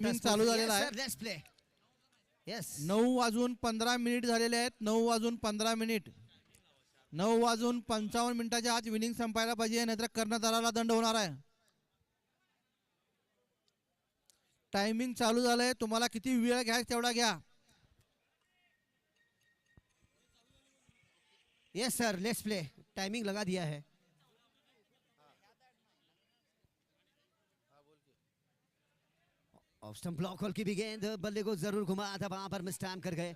चालू झालेला आहे. Let's play. यस 9:15 झालेले आहेत. 9:15. 9:55 आत विनिंग संपायला पाहिजे, नाहीतर कर्णधाराला दंड होणार आहे. टायमिंग चालू झालंय. तुम्हाला किती वेळ घ्यायचा तेवढा घ्या. Yes sir, let's play. Timing लगा दिया है. ऑफ स्टंप ब्लॉक होल की भी गेंद बल्ले को जरूर घुमाया था, वहां पर मिस टाइम कर गए.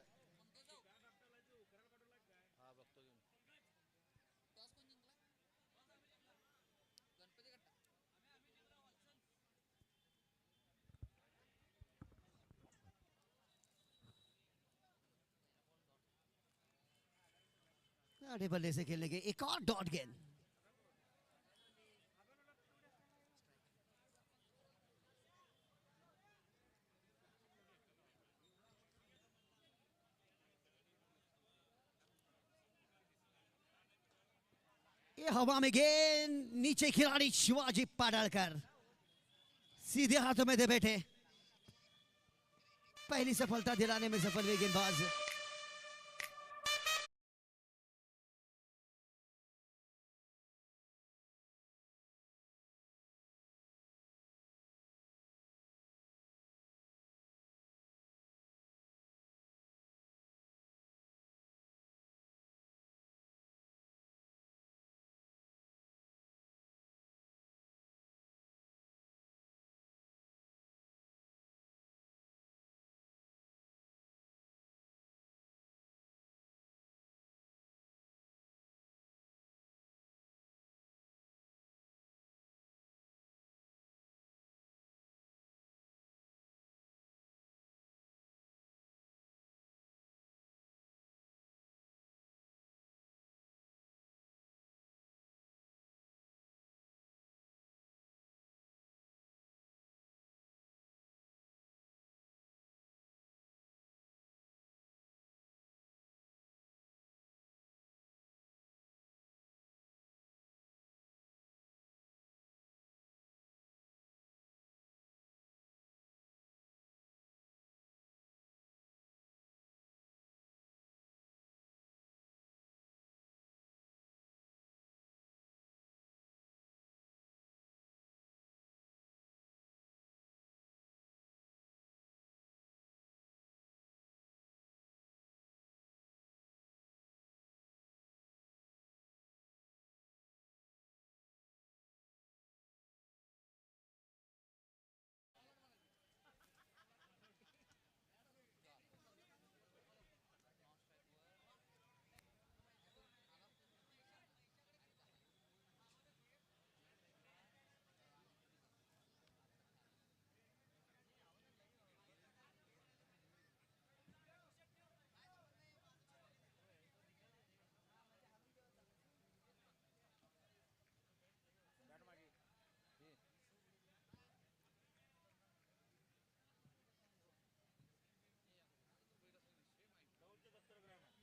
आधे बल्ले से खेलने के एक और डॉट गेंद. ये हवा में गेंद, नीचे खिलाड़ी शिवाजी पाडळकर सीधे हाथों में दे बैठे. पहली सफलता दिलाने में सफल हुए गेंदबाज.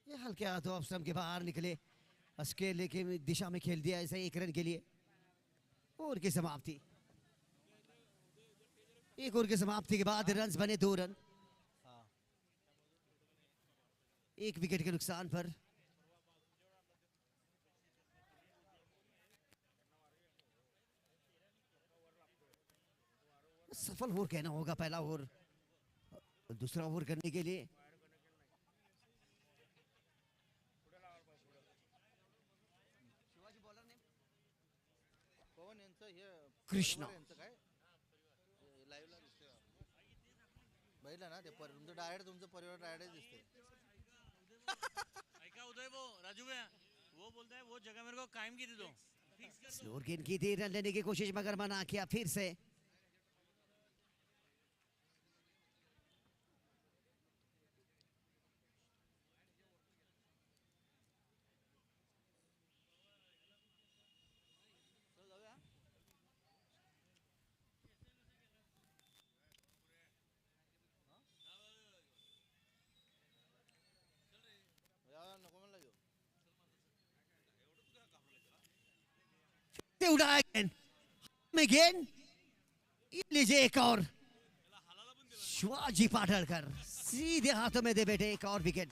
ये हल्के हाथों ऑफ स्टंप के बाहर निकले. अस्केले के दिशा में खेल दिया ऐसे एक रन के लिए. ओवर की समाप्ति. एक ओवर की समाप्ति के बाद रन्स बने 2 रन. एक विकेट के नुकसान पर. सफल ओवर कहना होगा पहला ओवर. दूसरा ओवर करने के लिए कृष्णा. बघितलं ना ते तुमचं डायरेक्ट तुमचं परिवार डायरेक्ट दिसते. ऐका उदय वो राजू भैया वो बोलता है वो जगह मेरे को कायम की दे दो. स्लोअर गेंद की थी, रन लेने की कोशिश मगर मना किया फिर से. नको म्हणला ह्यो. ते उड़ा गेंद में गेंद. ये लीजिए एक और. शिवाजी पाटणकर सीधे हाथों में दे बैठे एक और विकेट।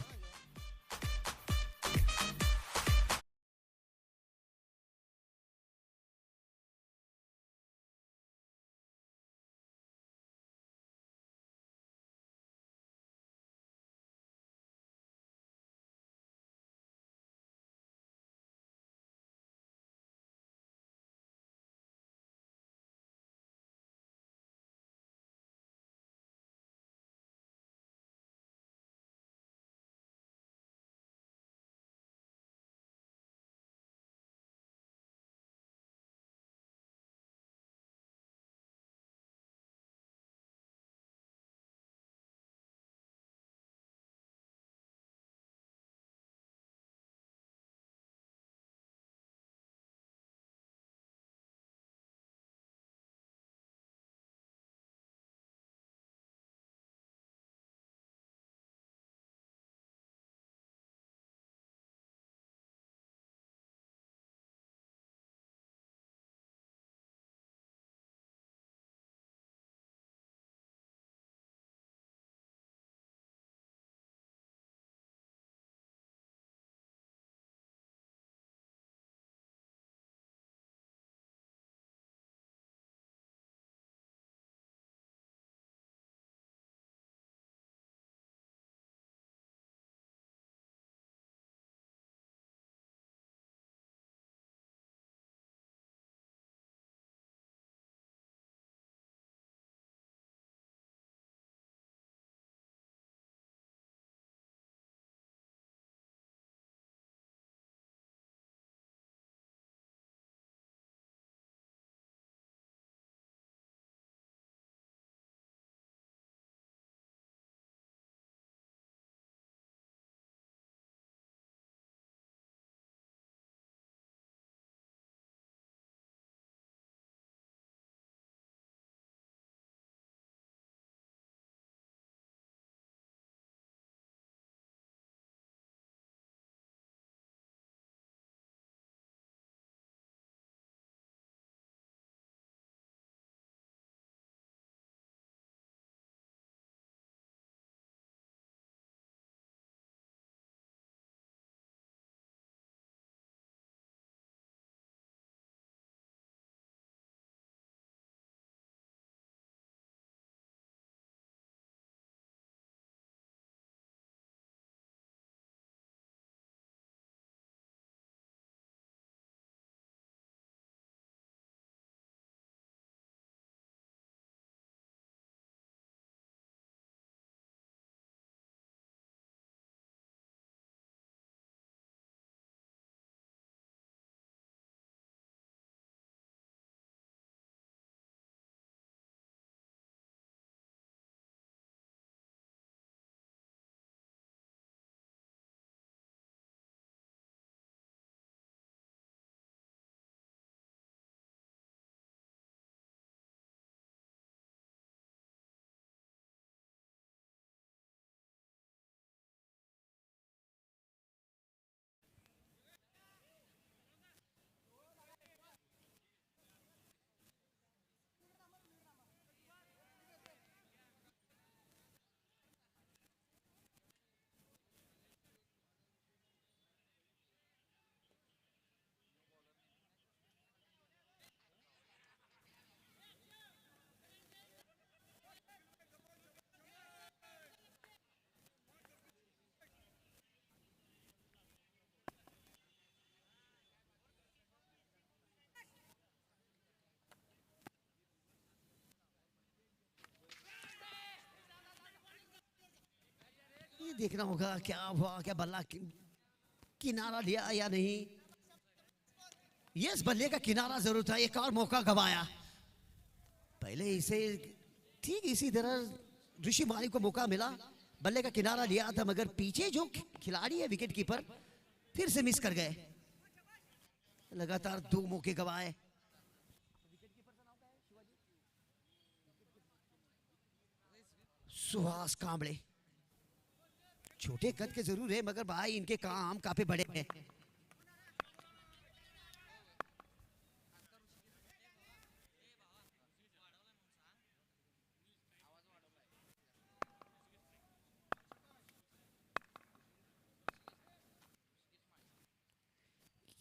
ये देखना होगा क्या हुआ, क्या बल्ला किनारा लिया या नहीं। यस, बल्ले का किनारा जरूर था। एक और मौका गवाया। पहले इसे ठीक इसी तरह ऋषि माली को मौका मिला, बल्ले का किनारा लिया था, मगर पीछे जो खिलाड़ी है विकेट कीपर फिर से मिस कर गए। लगातार 2 मौके गवाए। सुहास कांबळे छोटे कद के जरूर है, मगर भाई इनके काम काफी बड़े हैं।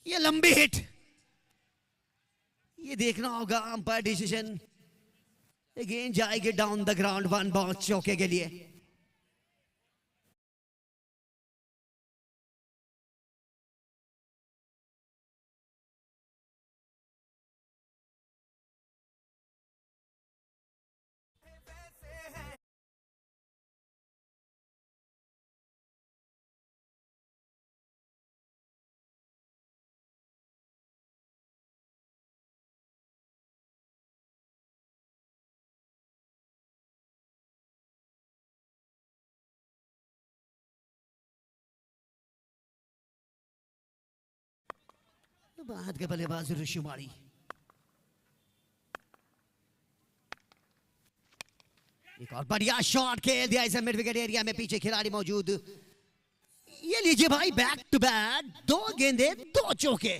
ये लंबी हिट, ये देखना होगा अंपायर डिसीजन। गेंद जाएगी down the ground, one ball चौके के लिए। बाद के बल्लेबाज ऋषिमाली, एक और बढ़िया शॉट खेल दिया इसे मिड विकेट एरिया में, पीछे खिलाड़ी मौजूद। ये लीजिए भाई, बैक टू बैक 2 गेंदे 2 चौके।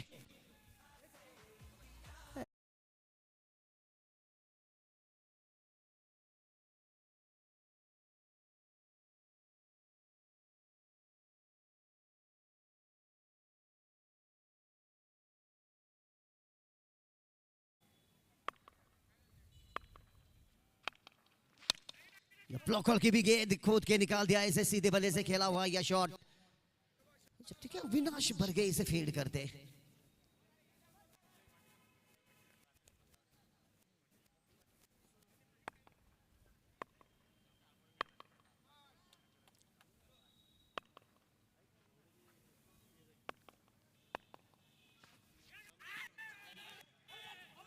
ब्लॉकर की भी गेंद खोद के निकाल दिया, इसे सीधे बल्ले से खेला हुआ यह शॉट। जब ठीक है, विनाश बरगे इसे फील्ड करते।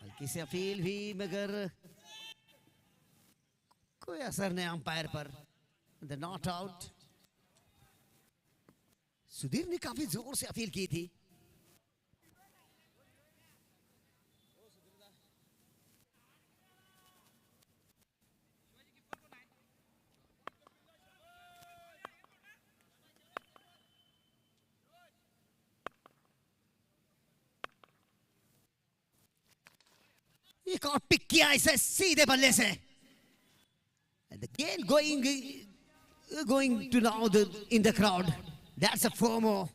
हल्की सी अपील भी, मगर कोई असर नहीं अंपायर पर। The not out. सुधीर ने काफी जोर से अपील की थी। एक और पिक किया इसे सीधे बल्ले से। And again going to now in the crowd. That's a 4 more.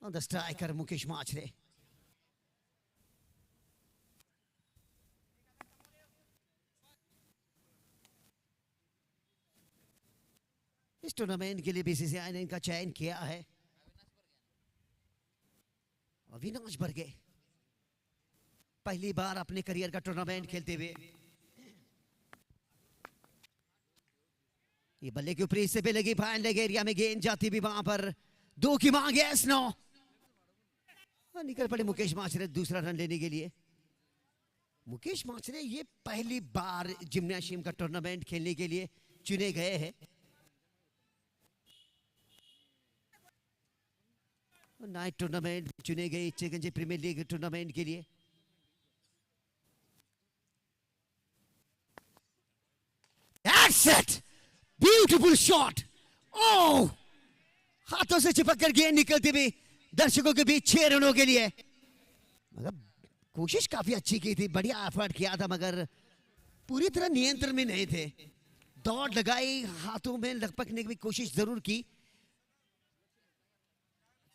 On the striker Mukesh Machre. इस टूर्नामेंट के लिए बीसीसीआई ने इनका चयन किया है अविनाश बरगे। पहली बार अपने करियर का टूर्नामेंट खेलते हुए। ये बल्ले के ऊपरी हिस्से पे लगी, फाइन लेग एरिया में गेंद जाती भी वहां पर 2 की मांग है। स्नो निकल पड़े मुकेश माचरे दूसरा रन लेने के लिए। मुकेश माचरे ये पहली बार जिम्नाशियम का टूर्नामेंट खेलने के लिए चुने गए हैं। नाइट टूर्नामेंट चुने गए चिकंजी प्रीमियर लीग टूर्नामेंट के लिए। That's it! Beautiful shot! Oh! हाथों से चिपक कर गेंद निकलती हुई दर्शकों के बीच 6 रनों के लिए। मगर कोशिश काफी अच्छी की थी, बढ़िया एफर्ट किया था, मगर पूरी तरह नियंत्रण में नहीं थे। दौड़ लगाई, हाथों में लपकने की कोशिश जरूर की,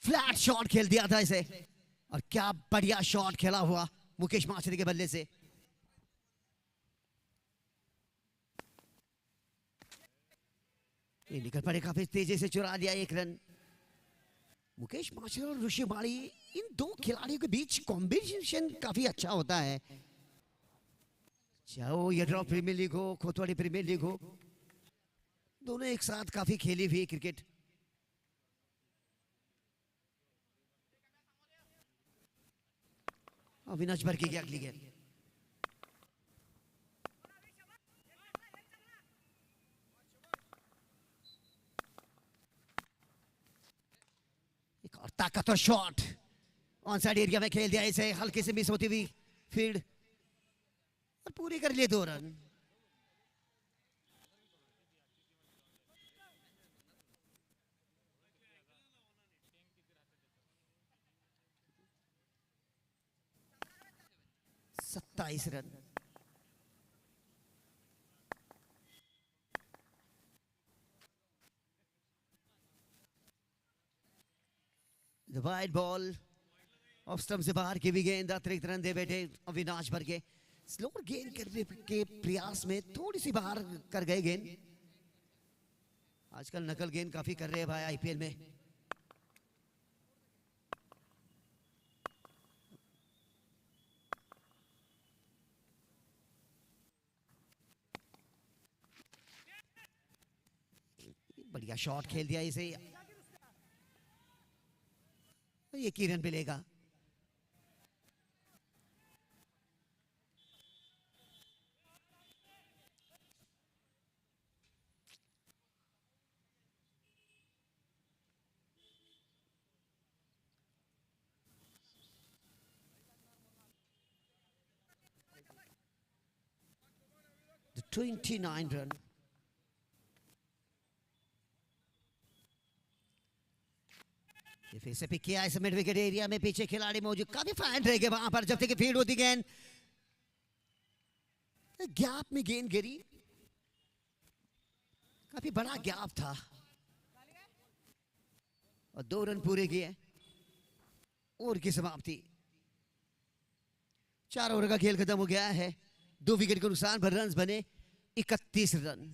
फ्लैट शॉट खेल दिया था इसे। और क्या बढ़िया शॉट खेला हुआ मुकेश माचरे के बल्ले से। ये निकल पड़े, काफी तेजी से चुरा लिया 1 रन। मुकेश माचरे और ऋषिमाली, इन 2 खिलाड़ियों के बीच कॉम्बिनेशन काफी अच्छा होता है। चाहे ये ड्रॉ प्रीमियर लीग हो, कोतवाली प्रीमियर लीग हो, दोनों एक साथ काफी खेली हुई है क्रिकेट। अविनाश बरके की अगली गेंद। एक और ताकतवर शॉट ऑन साइड एरिया में खेल दिया इसे, हल्के से मिस होती हुई फील्ड और पूरी कर लिए 2 रन। सत्ताईस run. Wide ball off stump से बाहर की भी गेंद, अतिरिक्त रन दे बैठे अविनाश बरके। स्लोअर गेंद करने के प्रयास में थोड़ी सी बाहर कर गए गेंद। आजकल नकल गेंद काफी कर रहे हैं भाई आईपीएल में। बढ़िया शॉट खेल दिया इसे, ये की रन मिलेगा। The 29 run. ये फिर से पिक किया इस मिड विकेट एरिया में, पीछे खिलाड़ी मौजूद, काफी फाइन रहेगा वहां पर जब तक फील्ड होती गेंद। गैप में गेंद गिरी, काफी बड़ा गैप था और 2 रन पूरे किए। ओवर की समाप्ति। 4 ओवर का खेल खत्म हो गया है। 2 विकेट के नुकसान पर रन बने 31 रन।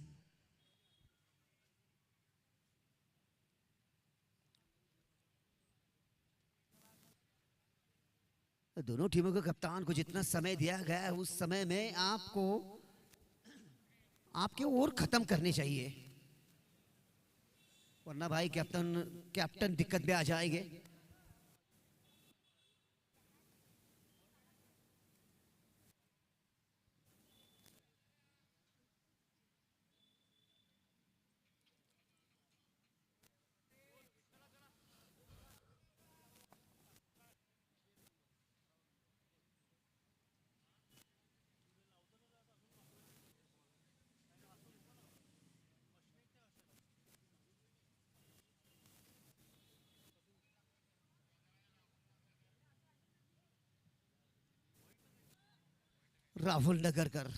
दोनों टीमों के कप्तान को जितना समय दिया गया है उस समय में आपको आपके ओवर खत्म करने चाहिए, वरना भाई कैप्टन दिक्कत में आ जाएंगे। राहुल नगरकर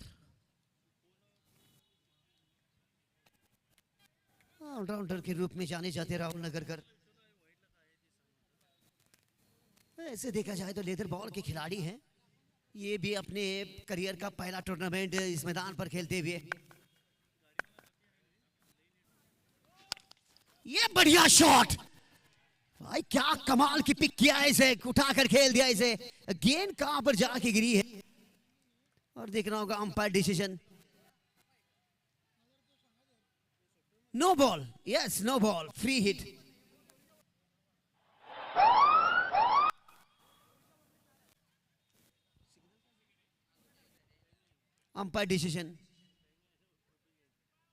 ऑलराउंडर के रूप में जाने जाते राहुल नगरकर। ऐसे देखा जाए तो लेदर बॉल के खिलाड़ी हैं, ये भी अपने करियर का पहला टूर्नामेंट इस मैदान पर खेलते हुए। ये बढ़िया शॉट भाई, क्या कमाल की पिक किया है इसे, उठाकर खेल दिया इसे। गेंद कहां पर जाके गिरी है और देखना होगा umpire decision. No ball, yes no ball, free hit. Umpire decision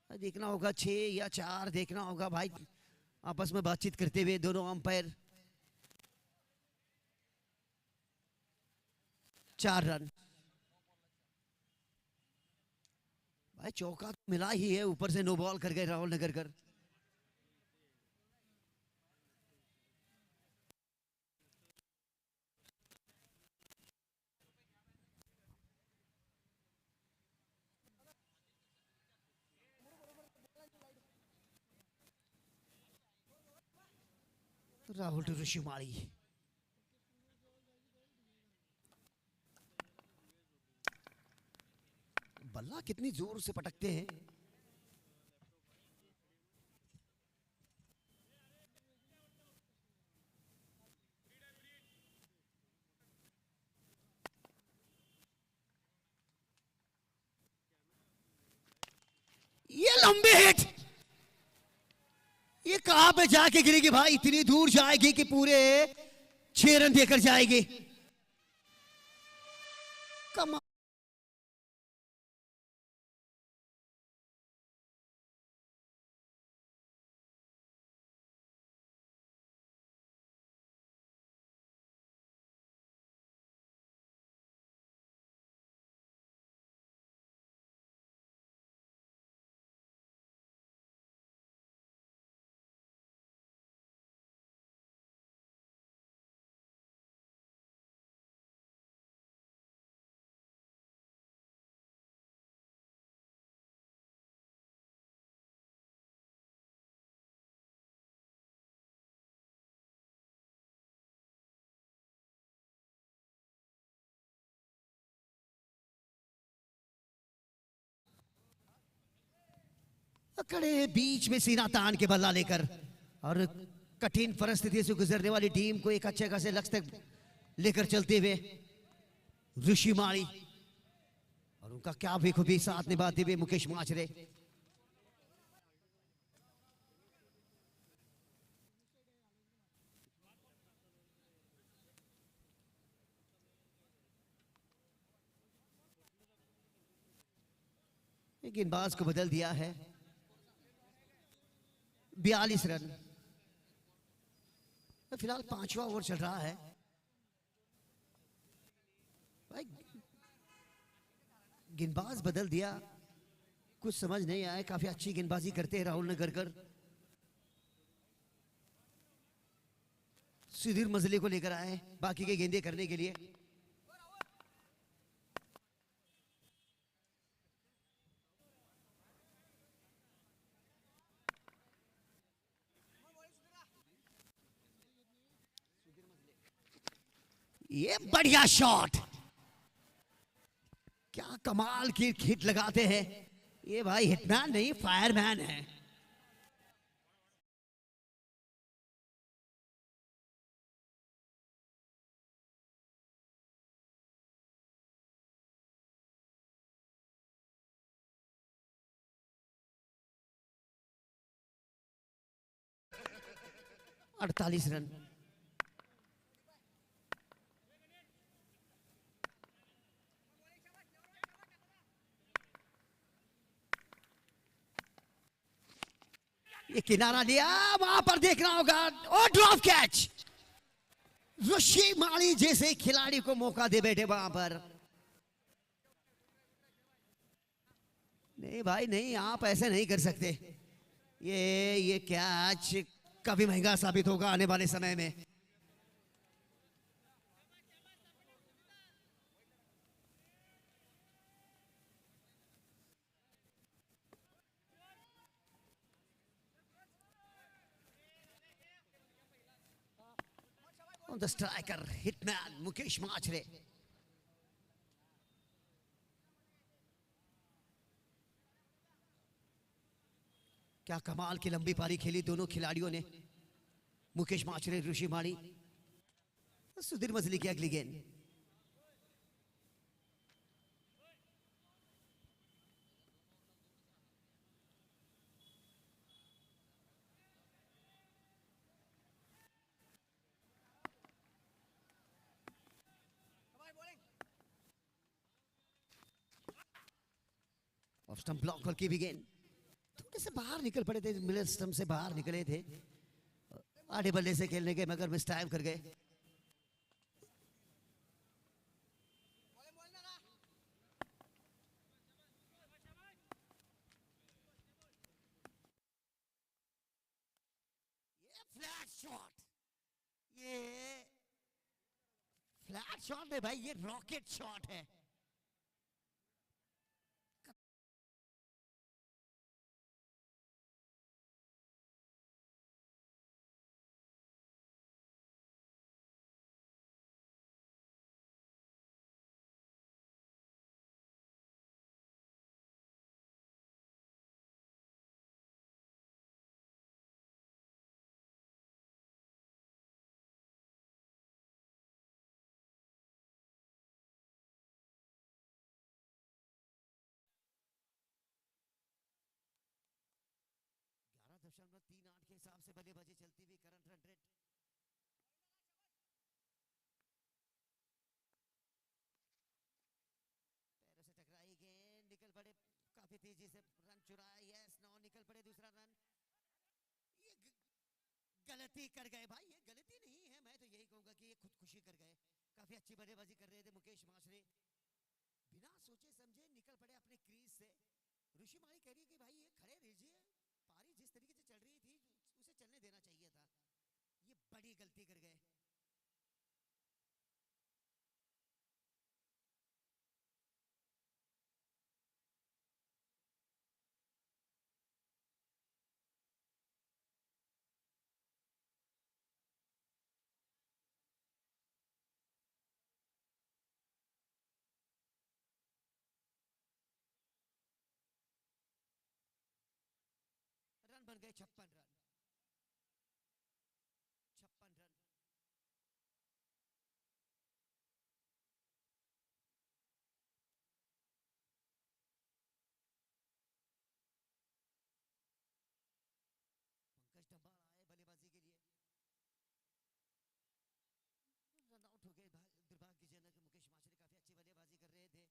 देखना होगा, 6 या 4 देखना होगा भाई, आपस में बातचीत करते हुए दोनों अंपायर। 4 रन भाई, चौका तो मिला ही है, ऊपर से नो बॉल कर गए राहुल नगरकर। राहुल टू ऋषिमाली। बल्ला कितनी जोर से पटकते हैं। ये लंबी हिट वहां पे जाके गिरेगी भाई, इतनी दूर जाएगी कि पूरे 6 रन देकर जाएगी। कमाल। कड़े बीच में सीना तान के बल्ला लेकर और कठिन परिस्थिति से गुजरने वाली टीम को एक अच्छे खासे लक्ष्य तक लेकर चलते हुए ऋषि माली और उनका क्या बेखूबी साथ निभाते हुए मुकेश माचरे। गेंदबाज को बदल दिया है। 42 रन। फिलहाल 5वां ओवर चल रहा है भाई। गेंदबाज बदल दिया, कुछ समझ नहीं आया। काफी अच्छी गेंदबाजी करते हैं राहुल नगरकर। सुधीर मजले को लेकर आए बाकी के गेंदे करने के लिए। ये बढ़िया शॉट, क्या कमाल की हिट लगाते हैं ये भाई। हिटमैन नहीं, फायरमैन है। अड़तालीस रन। ये किनारा लिया, वहां पर देखना होगा और ड्रॉप कैच। ऋषि माली जैसे खिलाड़ी को मौका दे बैठे वहां पर। नहीं भाई नहीं, आप ऐसे नहीं कर सकते। ये कैच काफी महंगा साबित होगा आने वाले समय में। On the striker, hitman Mukesh माचरे। क्या कमाल की लंबी पारी खेली दोनों खिलाड़ियों ने। मुकेश माचरे, ऋषि माली। सुधीर मजली की अगली गेंद। ऑफ स्टंप ब्लॉक पर की भी गेंद। थोड़े से बाहर निकल पड़े थे, मिडल स्टंप से बाहर निकले थे। आधे बल्ले से खेलने के मगर मिस टाइम कर गए। ये फ्लैट शॉट, ये फ्लैट शॉट है भाई, ये रॉकेट शॉट है। 0.38 के हिसाब से बल्लेबाजी चलती हुई करंट रन रेट। पैरों से टकराई गेंद, निकल पड़े काफी तेजी से, रन चुराया। यस नो, निकल पड़े दूसरा रन। ये गलती कर गए भाई, ये गलती नहीं है, मैं तो यही कहूंगा कि ये खुदकुशी कर गए। काफी अच्छी बल्लेबाजी कर रहे थे मुकेश माछरे, बिना सोचे समझे निकल पड़े अपने क्रीज से। ऋषि माली कह रही है कि भाई ये खड़े रहिए, पारी जिस तरीके से चल रही थी उसे चलने देना चाहिए था। ये बड़ी गलती कर गए। रन बन गए 56 रन, 56 रन। पंकज डंबाल आए बल्लेबाजी के लिए, रन आउट हो गए। दुर्भाग्यजनक, मुकेश माछरे काफी अच्छी बल्लेबाजी कर रहे थे।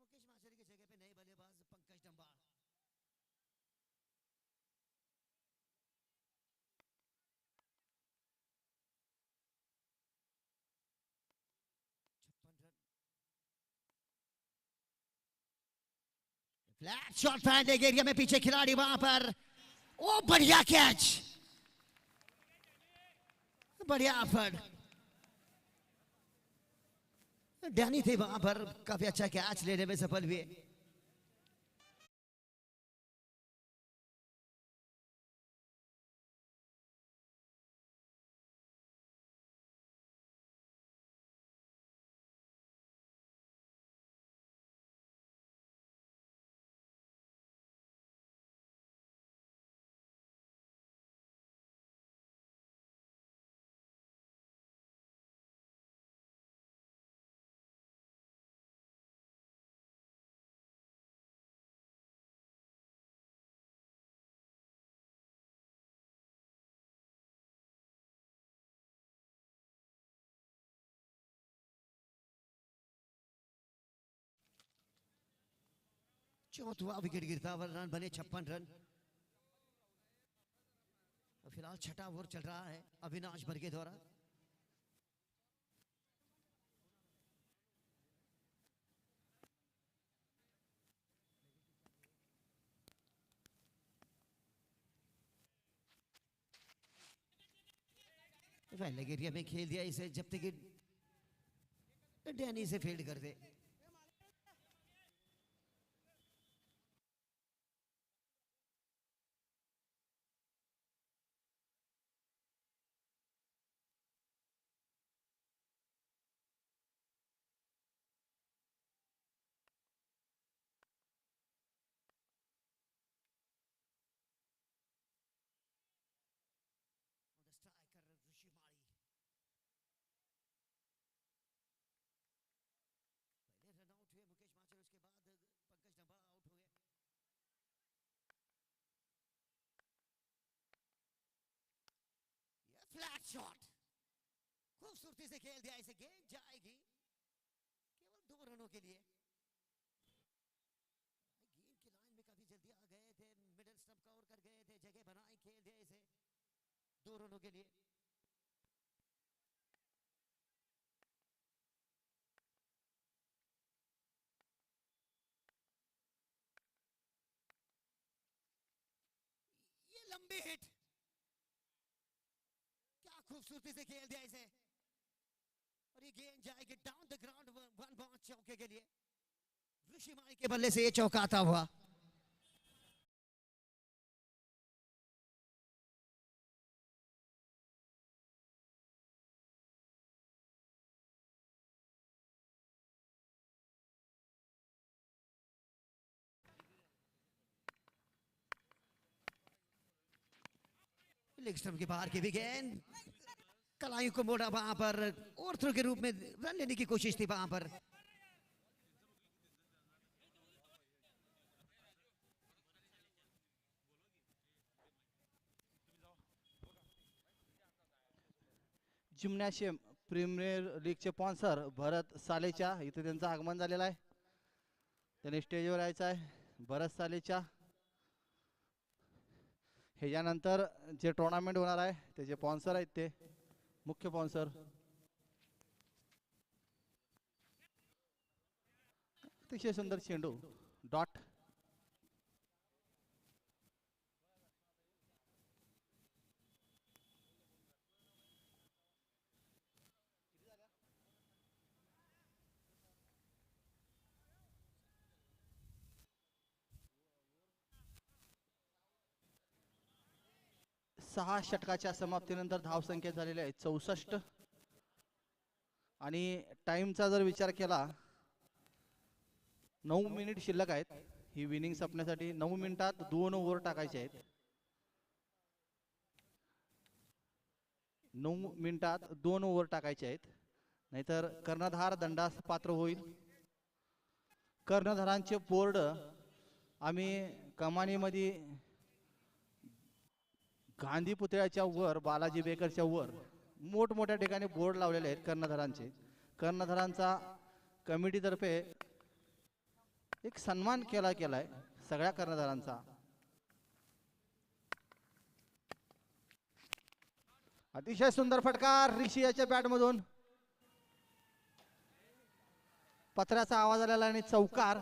मुकेश माछरे की जगह पे नए बल्लेबाज Pankaj Dambal. Run. Flat shot fan area में, पीछे खिलाड़ी वहां पर। ओ बढ़िया कैच, बढ़िया एफर्ट। डैनी थे वहां पर, काफी अच्छा कैच लेने में सफल हुए। चौथा विकेट गिरता हुआ, रन बने 56 रन। फिलहाल छठा ओवर चल रहा है अविनाश बर्गे द्वारा। पहले एरिया में खेल दिया इसे, जब तक डैनी से फील्ड कर दे। स्ट्राइकर ऋषि माली, पहले रन आउट हुए मुकेश माछरे, उसके बाद पंकज डंबाल आउट हो गए। ये फ्लैट शॉट खूबसूरती से खेल दिया इसे, गेंद जाएगी केवल 2 रनों के लिए। गेंद की लाइन में काफी जल्दी आ गए थे, मिडिल स्टंप कवर कर गए थे, जगह बनाई, खेल दिया इसे 2 रनों के लिए। ये लंबी हिट, क्या खूबसूरती से खेल दिया इसे, और ये गेंद जाएगी डाउन द ग्राउंड, 1 बाउंस चौके के लिए। ऋषि माली के बल्ले से ये चौका आता हुआ। लेग स्टंप के बाहर की भी गेंद, कलाइयों को मोड़ा वहां पर, और थ्रो के रूप में रन लेने की कोशिश थी वहां पर। जिम्नॅशियम प्रीमियर लीगचे स्पॉन्सर भरत सालेच्या इथे त्यांचं आगमन झालेलं आहे. त्यांनी स्टेजवर यायचं आहे. भरत सालेच्या ह्याच्यानंतर जे टुर्नामेंट होणार आहे त्याचे स्पॉन्सर आहेत ते मुख्य स्पॉन्सर. अतिशय सुंदर चेंडू डॉट. सहा षटकाच्या समाप्तीनंतर धावसंख्या झालेली आहे 64 आणि टाइमचा जर विचार केला 9 मिनिट शिल्लक आहेत. ही विनिंग संपण्यासाठी 9 मिनिटात 2 ओव्हर टाकायचे आहेत. 9 मिनिटात 2 ओव्हर टाकायचे आहेत नाहीतर कर्णधार दंडास पात्र होईल. कर्णधारांचे बोर्ड आम्ही कमानीमध्ये गांधी पुतळ्याच्या वर बालाजी बेकरच्या वर मोठमोठ्या ठिकाणी बोर्ड लावलेले आहेत कर्णधारांचे. कर्णधारांचा कमिटीतर्फे एक सन्मान केलाय सगळ्या कर्णधारांचा. अतिशय सुंदर फटकार ऋषी याच्या बॅट मधून. पत्र्याचा आवाज आलेला आणि चौकार.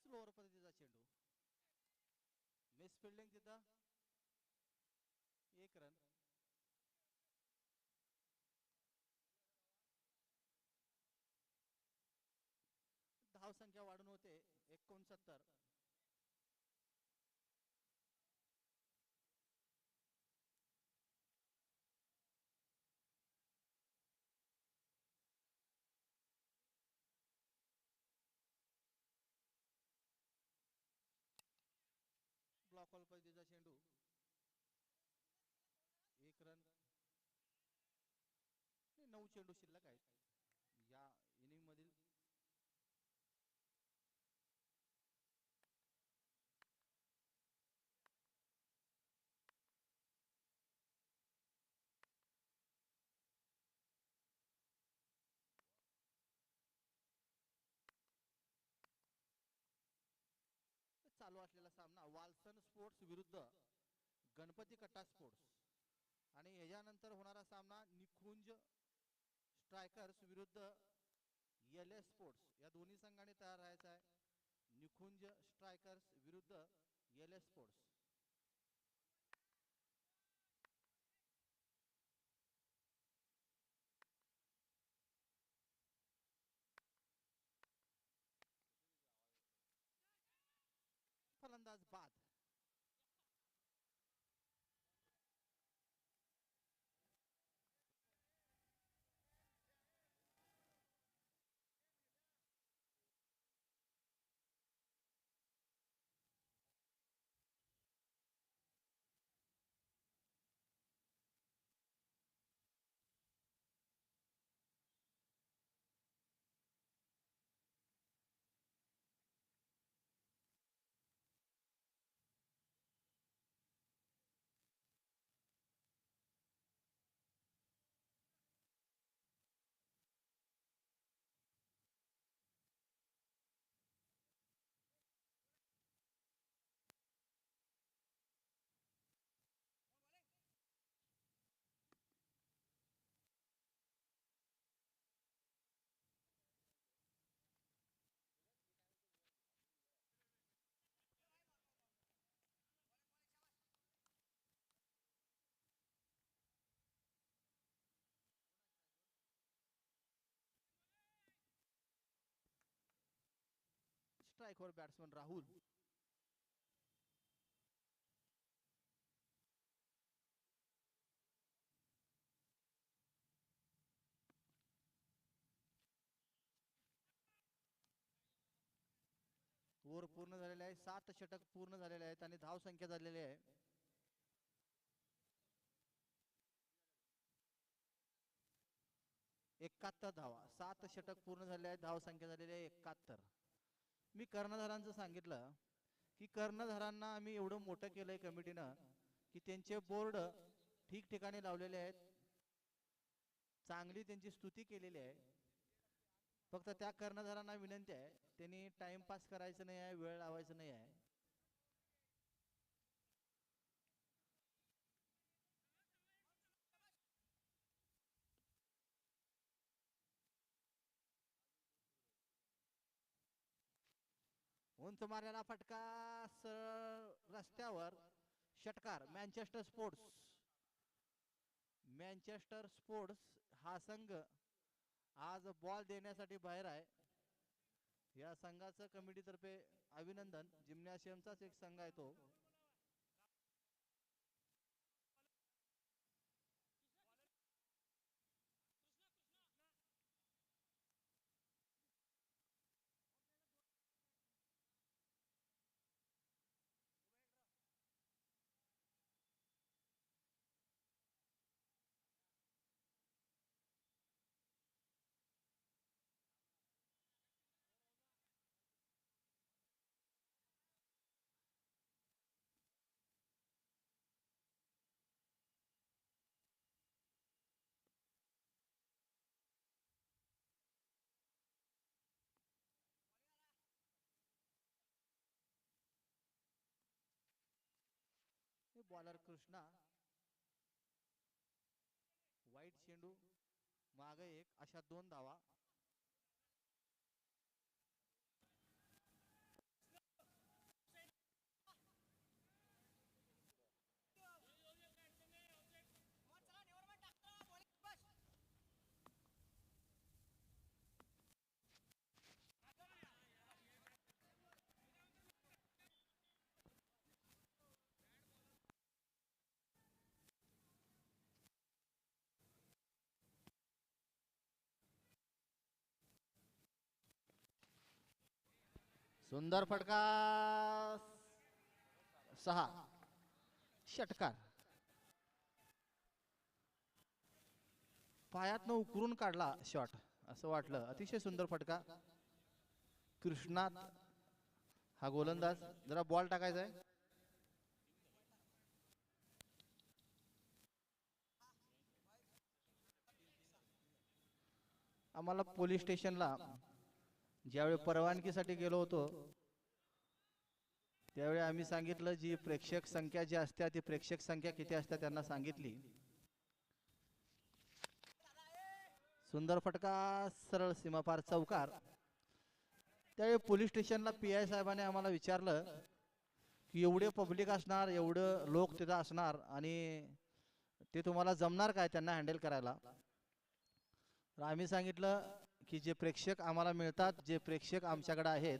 स्लोअर पद्धतीचा चेंडू. मिस फिल्डिंग तिथं 1 रन. धावसंख्या वाढून होते 69. ब्लॉक बॉल पद्धतीचा चेंडू 1 रन. 9 चेंडू शिल्लक आहेत या इनिंग मधील. चालू असलेला सामना वाल्सन स्पोर्ट्स विरुद्ध गणपती कट्टा स्पोर्ट्स आणि याच्यानंतर होणारा सामना निकुंज स्ट्रायकर्स विरुद्ध एल एस स्पोर्ट्स या दोन्ही संघाने तयार राहायचा आहे. निकुंज स्ट्रायकर्स विरुद्ध एल एस स्पोर्ट्स. फलंदाज बाद. स्ट्राइकवर बॅट्समन राहुल. ओव्हर पूर्ण झालेले आहे. 7 षटक पूर्ण झालेले आहेत आणि धाव संख्या झालेली आहे 71 धावा. 7 षटक पूर्ण झाले आहेत, धाव संख्या झालेली आहे 71. मी कर्णधारांचं सांगितलं की कर्णधारांना आम्ही एवढं मोठं केलंय कमिटीनं की त्यांचे बोर्ड ठिकठिकाणी लावलेले आहेत, चांगली त्यांची स्तुती केलेली आहे. फक्त त्या कर्णधारांना विनंती आहे त्यांनी टाइमपास करायचं नाही आहे, वेळ लावायचं नाही आहे. उंच मारलेला फटका सरळ रस्त्यावर, षटकार. मँचेस्टर स्पोर्ट्स हा संघ आज बॉल देण्यासाठी बाहेर आहे. या संघाचं कमिटीतर्फे अभिनंदन. जिम्नॅशियमचाच एक संघ आहे तो. बॉलर कृष्णा, वाईट चेंडू, मागे एक, अशा 2 धावा. सुंदर फटका, 6. षटकार. पायातनं उकरून काढला शॉट असं वाटलं. अतिशय सुंदर फटका. कृष्णात हा गोलंदाज. जरा बॉल टाकायचा आहे. आम्हाला पोलीस स्टेशनला ज्यावेळी परवानगीसाठी गेलो होतो त्यावेळी आम्ही सांगितलं जी प्रेक्षक संख्या जी असते ती प्रेक्षक संख्या किती असते त्यांना सांगितली. सुंदर फटका, सरळ सीमापार चौकार. त्यावेळी पोलीस स्टेशनला PI साहेबांनी आम्हाला विचारलं की एवढे पब्लिक असणार, एवढं लोक तिथं असणार आणि ते तुम्हाला जमणार काय त्यांना हँडल करायला. तर आम्ही सांगितलं की जे प्रेक्षक आम्हाला मिळतात, जे प्रेक्षक आमच्याकडे आहेत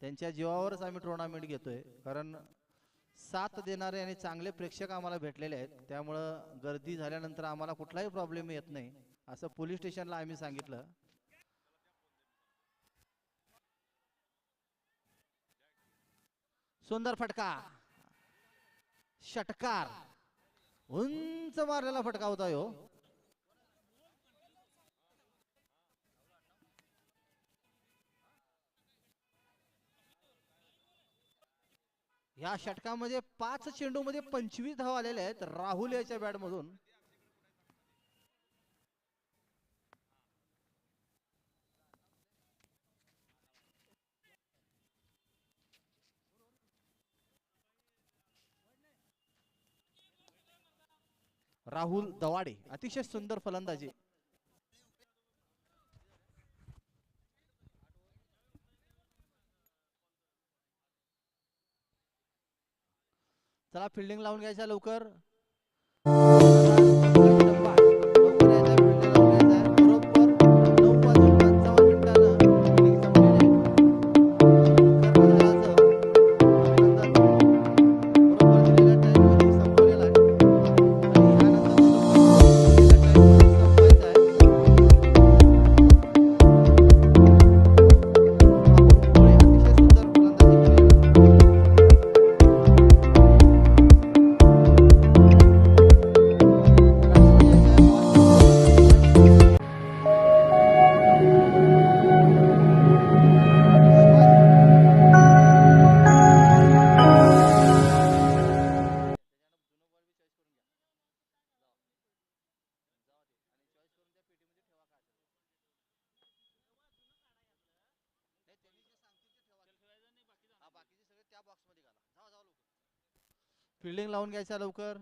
त्यांच्या जीवावरच आम्ही टुर्नामेंट घेतोय. कारण साथ देणारे आणि चांगले प्रेक्षक आम्हाला भेटलेले आहेत, त्यामुळं गर्दी झाल्यानंतर आम्हाला कुठलाही प्रॉब्लेम येत नाही असं पोलीस स्टेशनला आम्ही सांगितलं. सुंदर फटका, षटकार. उंच मारलेला फटका होता यो. या षटकामध्ये 5 चेंडू मध्ये 25 धावा आलेल्या आहेत राहुल याच्या बॅट मधून. राहुल दवाडे, अतिशय सुंदर फलंदाजी. चला फिल्डिंग लावून घ्यायचा लवकर. फलंदाजी फिल्डिंग लावून घ्यायचा लवकर.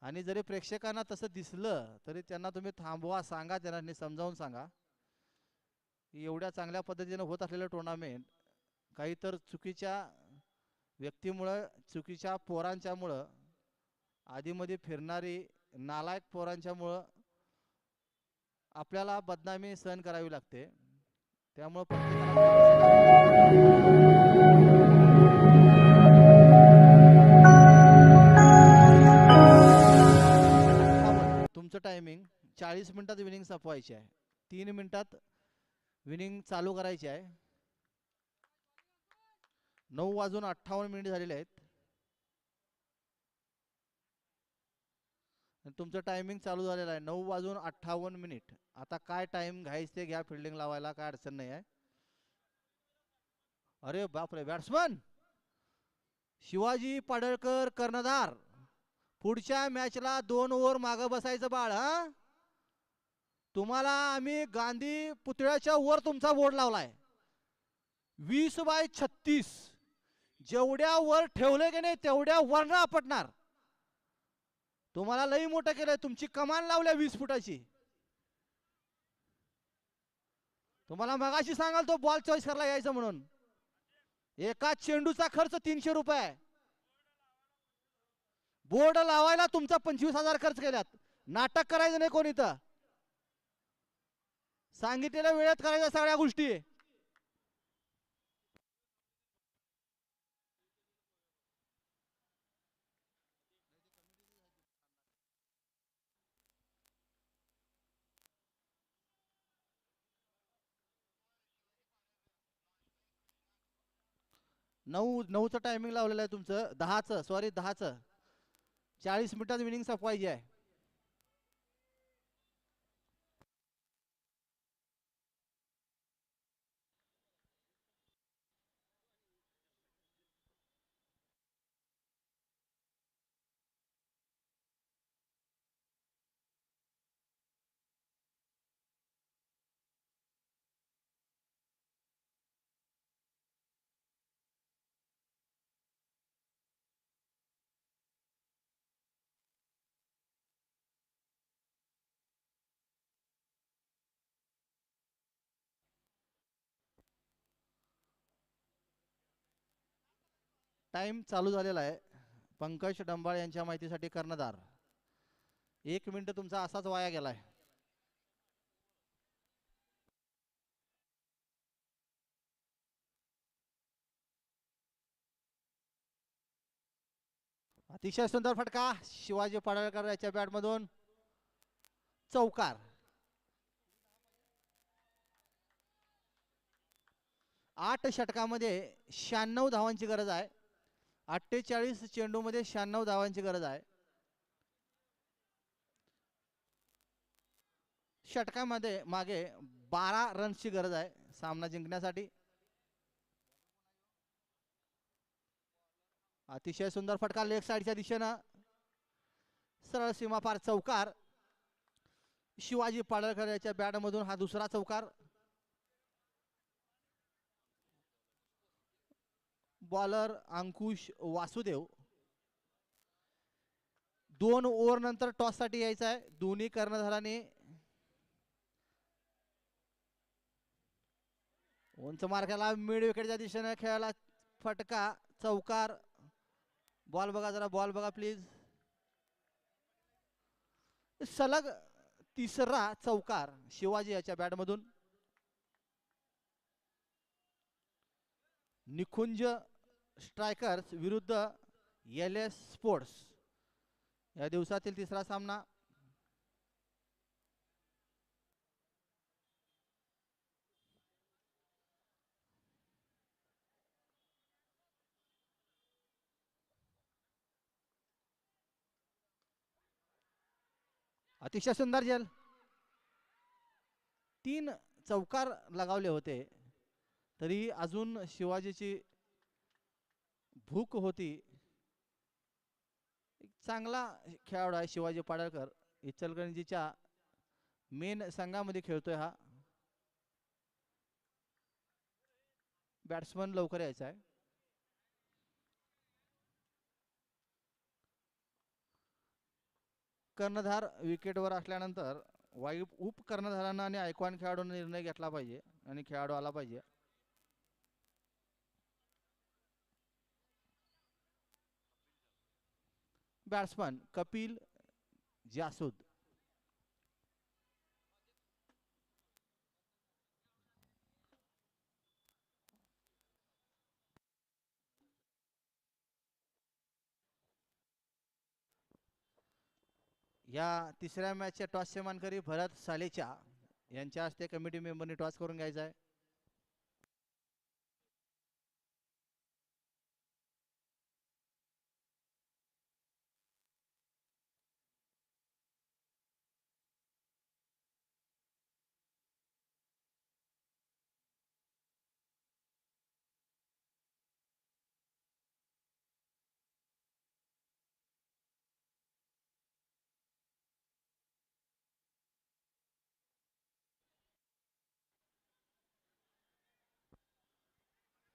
आणि जरी प्रेक्षकांना तसं दिसलं तरी त्यांना तुम्ही थांबवा, सांगा, त्यांना समजावून सांगा की एवढ्या चांगल्या पद्धतीने होत असलेलं टुर्नामेंट काही तर चुकीच्या व्यक्तीमुळं, चुकीच्या पोरांच्यामुळं, आधीमध्ये फिरणारी नालायक पोरांच्यामुळं आपल्याला बदनामी सहन करावी लागते. त्यामुळं तुमचं टायमिंग 40 मिनिटात विनिंग संपवायची आहे. 3 मिनिटात विनिंग चालू करायची आहे. 9:58 झालेले आहेत. तुमचं टायमिंग चालू झालेलं आहे 9:58. आता काय टाइम घ्यायचं ते घ्या, फिल्डिंग लावायला काय अडचण नाही आहे. अरे बापरे, बॅट्समन शिवाजी पाडळकर कर्णधार, पुढच्या मॅचला 2 ओव्हर मागं बसायचं बाळ. हा, तुम्हाला आम्ही गांधी पुतळ्याच्या वर तुमचा बोर्ड लावलाय. 20/36 जेवढ्या वर ठेवले की नाही तेवढ्या वरनं आपटणार. तुम्हाला लई मोठं केलंय, तुमची कमान लावल्या 20 फुटाची. तुम्हाला मगाशी सांगाल तो बॉल चॉईस करायला यायचं म्हणून. एका चेंडूचा खर्च 300 रुपये. बोर्ड लावायला तुमचा 25,000 खर्च केल्यात. नाटक करायचं नाही कोणी, तर सांगितलेल्या वेळेत करायच्या सगळ्या गोष्टी. नऊचं टायमिंग लावलेलं आहे तुमचं. 10चं 40 मिनिटात विनिंग संपवायची आहे. टाइम चालू झालेला आहे. पंकज डंबाळ यांच्या माहितीसाठी कर्णधार. 1 मिनिट तुमचा असाच वाया गेलाय. अतिशय सुंदर फटका शिवाजी पाडळकर याच्या बॅट मधून. चौकार. 8 षटकामध्ये 96 धावांची गरज आहे. 48 चेंडू मध्ये 96 धावांची गरज आहे. षटकामध्ये मागे 12 रन्सची गरज आहे सामना जिंकण्यासाठी. अतिशय सुंदर फटका लेग साइडच्या दिशेनं, सरळ सीमा पार चौकार. शिवाजी पाडळकर याच्या बॅट मधून हा दुसरा चौकार. बॉलर अंकुश वासुदेव. 2 ओव्हर नंतर टॉस साठी यायचं आहे. दोन्ही कर्णधारांनी उंच मार्गाला मिड विकेटच्या दिशेने खेळायला. फटका चौकार. बॉल बघा जरा, बॉल बघा प्लीज. सलग तिसरा चौकार शिवाजी याच्या बॅट मधून. निकुंज स्ट्रायकर्स विरुद्ध LS स्पोर्ट्स या दिवसातील तिसरा सामना. अतिशय सुंदर झेल. 3 चौकार लगावले होते तरी अजून शिवाजीची भूक होती. एक चांगला खेळाडू आहे शिवाजी पाडळकर. इचलकरंजीच्या मेन संघामध्ये खेळतोय हा. बॅट्समन लवकर यायचा आहे. कर्णधार विकेटवर असल्यानंतर उप कर्णधारांना आणि ऐकवान खेळाडूंना निर्णय घेतला पाहिजे आणि खेळाडू आला पाहिजे. बॅट्समन कपिल जासूद. या तिसऱ्या मॅचच्या टॉसचे मानकरी भरत सालेचा यांच्या हस्ते कमिटी मेंबरनी टॉस करून घ्यायचा आहे.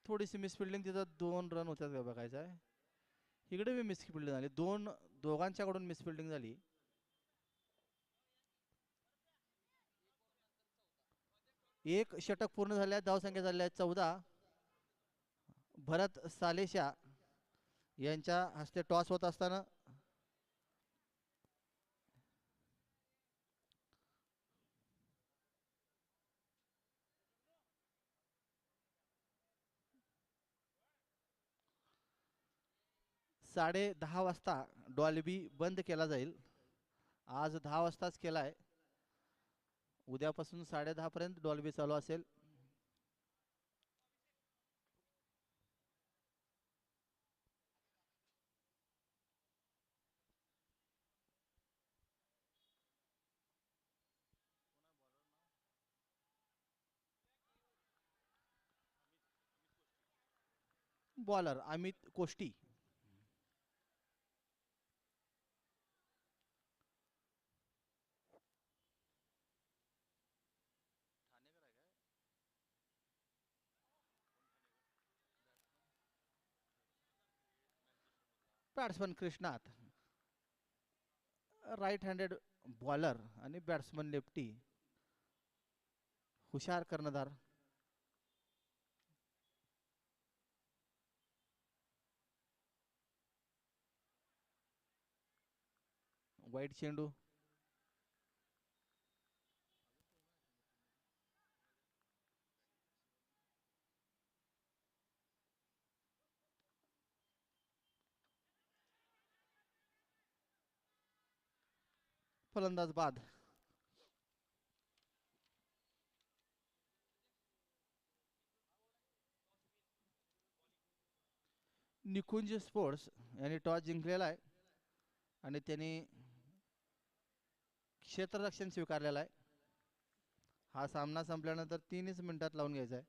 थोडीशी मिसफिल्डिंग तिथं 2 रन होत्यात का बघायचं आहे. इकडे बी मिसफिल्डिंग झाली. दोघांच्याकडून मिसफिल्डिंग झाली. एक षटक पूर्ण झाल्या. धावसंख्या झाल्या 14. भरत सालेशा यांच्या हस्ते टॉस होत असताना साडे 10 वाजता डॉल्बी बंद केला जाईल. आज 10 वाजताच केलाय. उद्यापासून 10:30 पर्यंत डॉल्बी चालू असेल. Bowler Amit Koshti. Batsman Krishnat right handed bowler आणि बॅट्समन लेफ्टी. हुशार कर्णधार. वाईट चेंडू. फलंदाज बाद. निकुंज स्पोर्ट्स यांनी टॉस जिंकलेला आहे आणि त्यांनी क्षेत्ररक्षण स्वीकारलेला आहे. हा सामना संपल्यानंतर 3च मिनिटात लावून घ्यायचा आहे.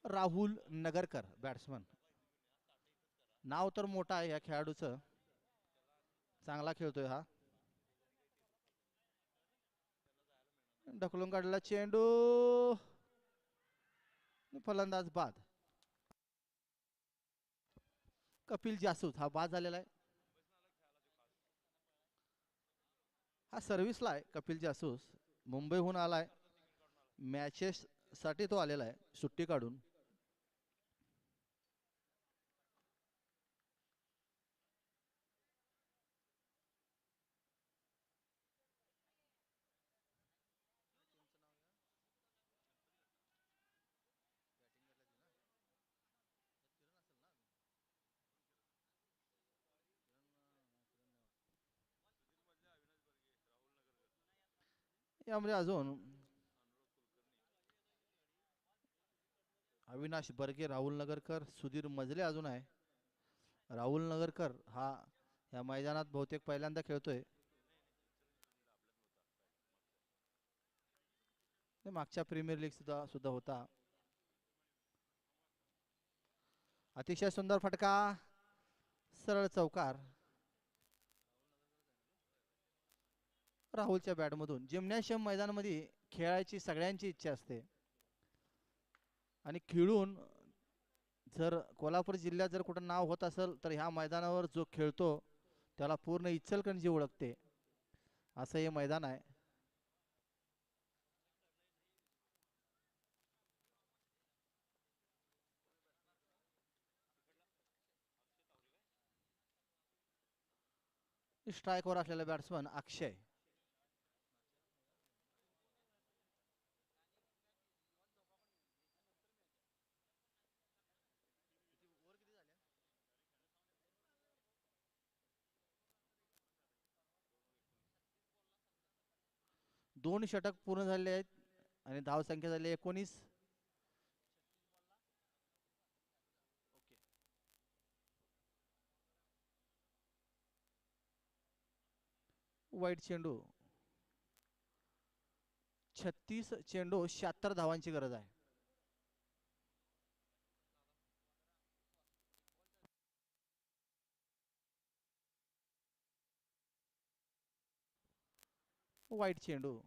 राहुल नगरकर बॅट्समन. नाव तर मोठं आहे या खेळाडूचं. चांगला खेळतोय हा. ढकलून काढला चेंडू. फलंदाज बाद. कपिल जासूस हा बाद झालेला आहे. हा सर्व्हिसला आहे कपिल जासूस, मुंबईहून आलाय. मॅचेस साठी तो आलेला आहे सुट्टी काढून. यामध्ये अजून अविनाश बर्गे, राहुल नगरकर, सुधीर मजले अजून आहे. राहुल नगरकर हा या मैदानात बहुतेक पहिल्यांदा खेळतोय. मागच्या प्रीमियर लीग सुद्धा होता. अतिशय सुंदर फटका, सरळ चौकार. राहुलच्या बॅटमधून. जिम्नॅशियम मैदानामध्ये खेळायची सगळ्यांची इच्छा असते आणि खेळून जर कोल्हापूर जिल्ह्यात जर कुठं नाव होत असेल तर ह्या मैदानावर जो खेळतो त्याला पूर्ण इचलकरंजी ओळखते, असं हे मैदान आहे. स्ट्राईकवर असलेला बॅट्समन अक्षय. दोन षटक पूर्ण झाले आहेत आणि धाव संख्या झाली 19. वाईट चेंडू. 36 चेंडू 76 धावांची गरज आहे. वाईट चेंडू.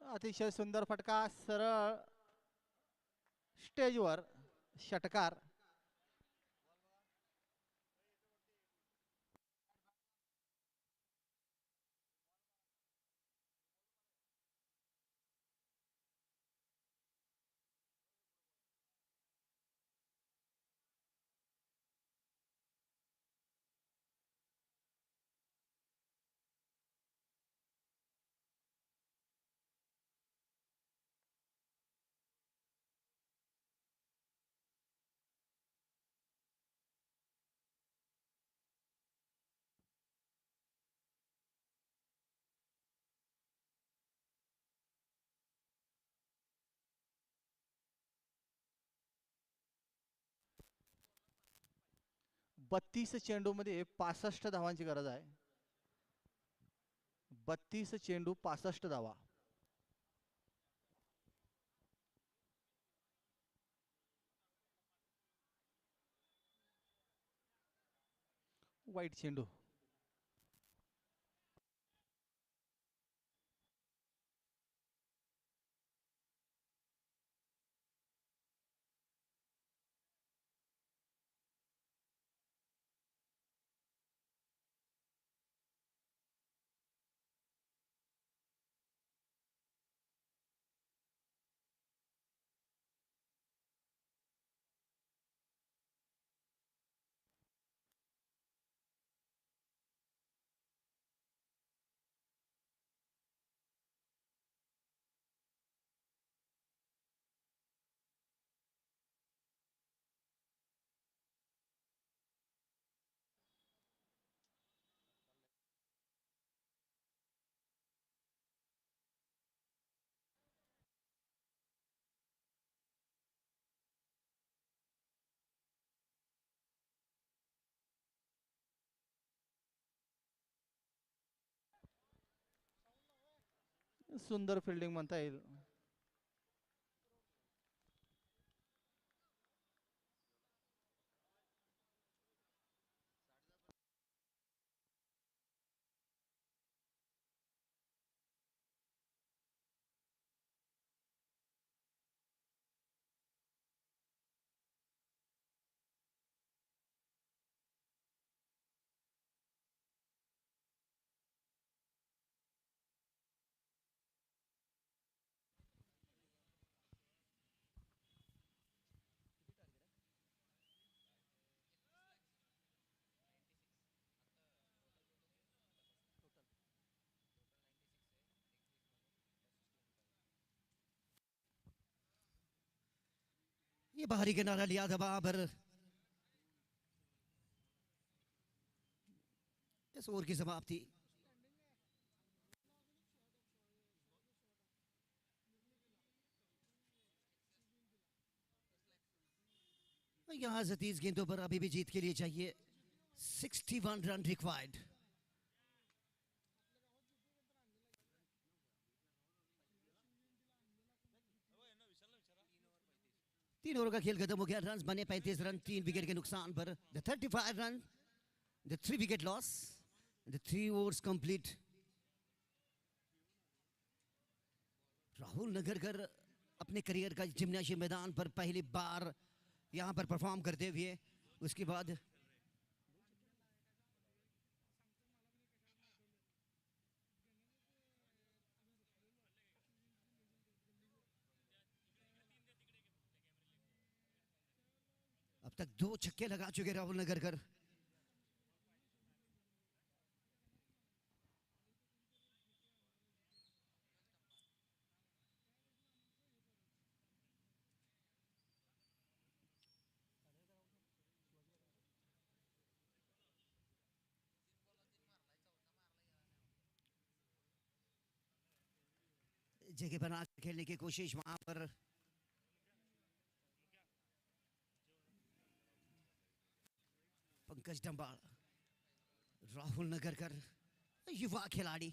अतिशय सुंदर फटका, सरळ स्टेजवर षटकार. 32 चेंडूमध्ये 65 धावांची गरज आहे. 32 चेंडू 65 धावा. वाईट चेंडू. सुंदर फिल्डिंग म्हणता येईल. ये बाहरी किनारा लिया था वहां पर. इस ओवर की समाप्ति. यहां से 30 गेंदों पर अभी भी जीत के लिए चाहिए. 61 रन रिक्वायर्ड. तीन ओवर का खेल खत्म हो गया. रन बने 35 रन. 3 विकेट के नुकसान पर. The 35 run, the 3 wicket loss, the 3 overs complete. Rahul Nagarkar अपने करियर का जिम्नाशियम मैदान पर पहली बार यहां पर परफॉर्म करते हुए, उसके बाद अब तक 2 छक्के लगा चुके राहुल नगरकर. जगह बना खेलने की कोशिश वहां पर. पंकज डंबाल, राहुल नगरकर, युवा खिलाड़ी.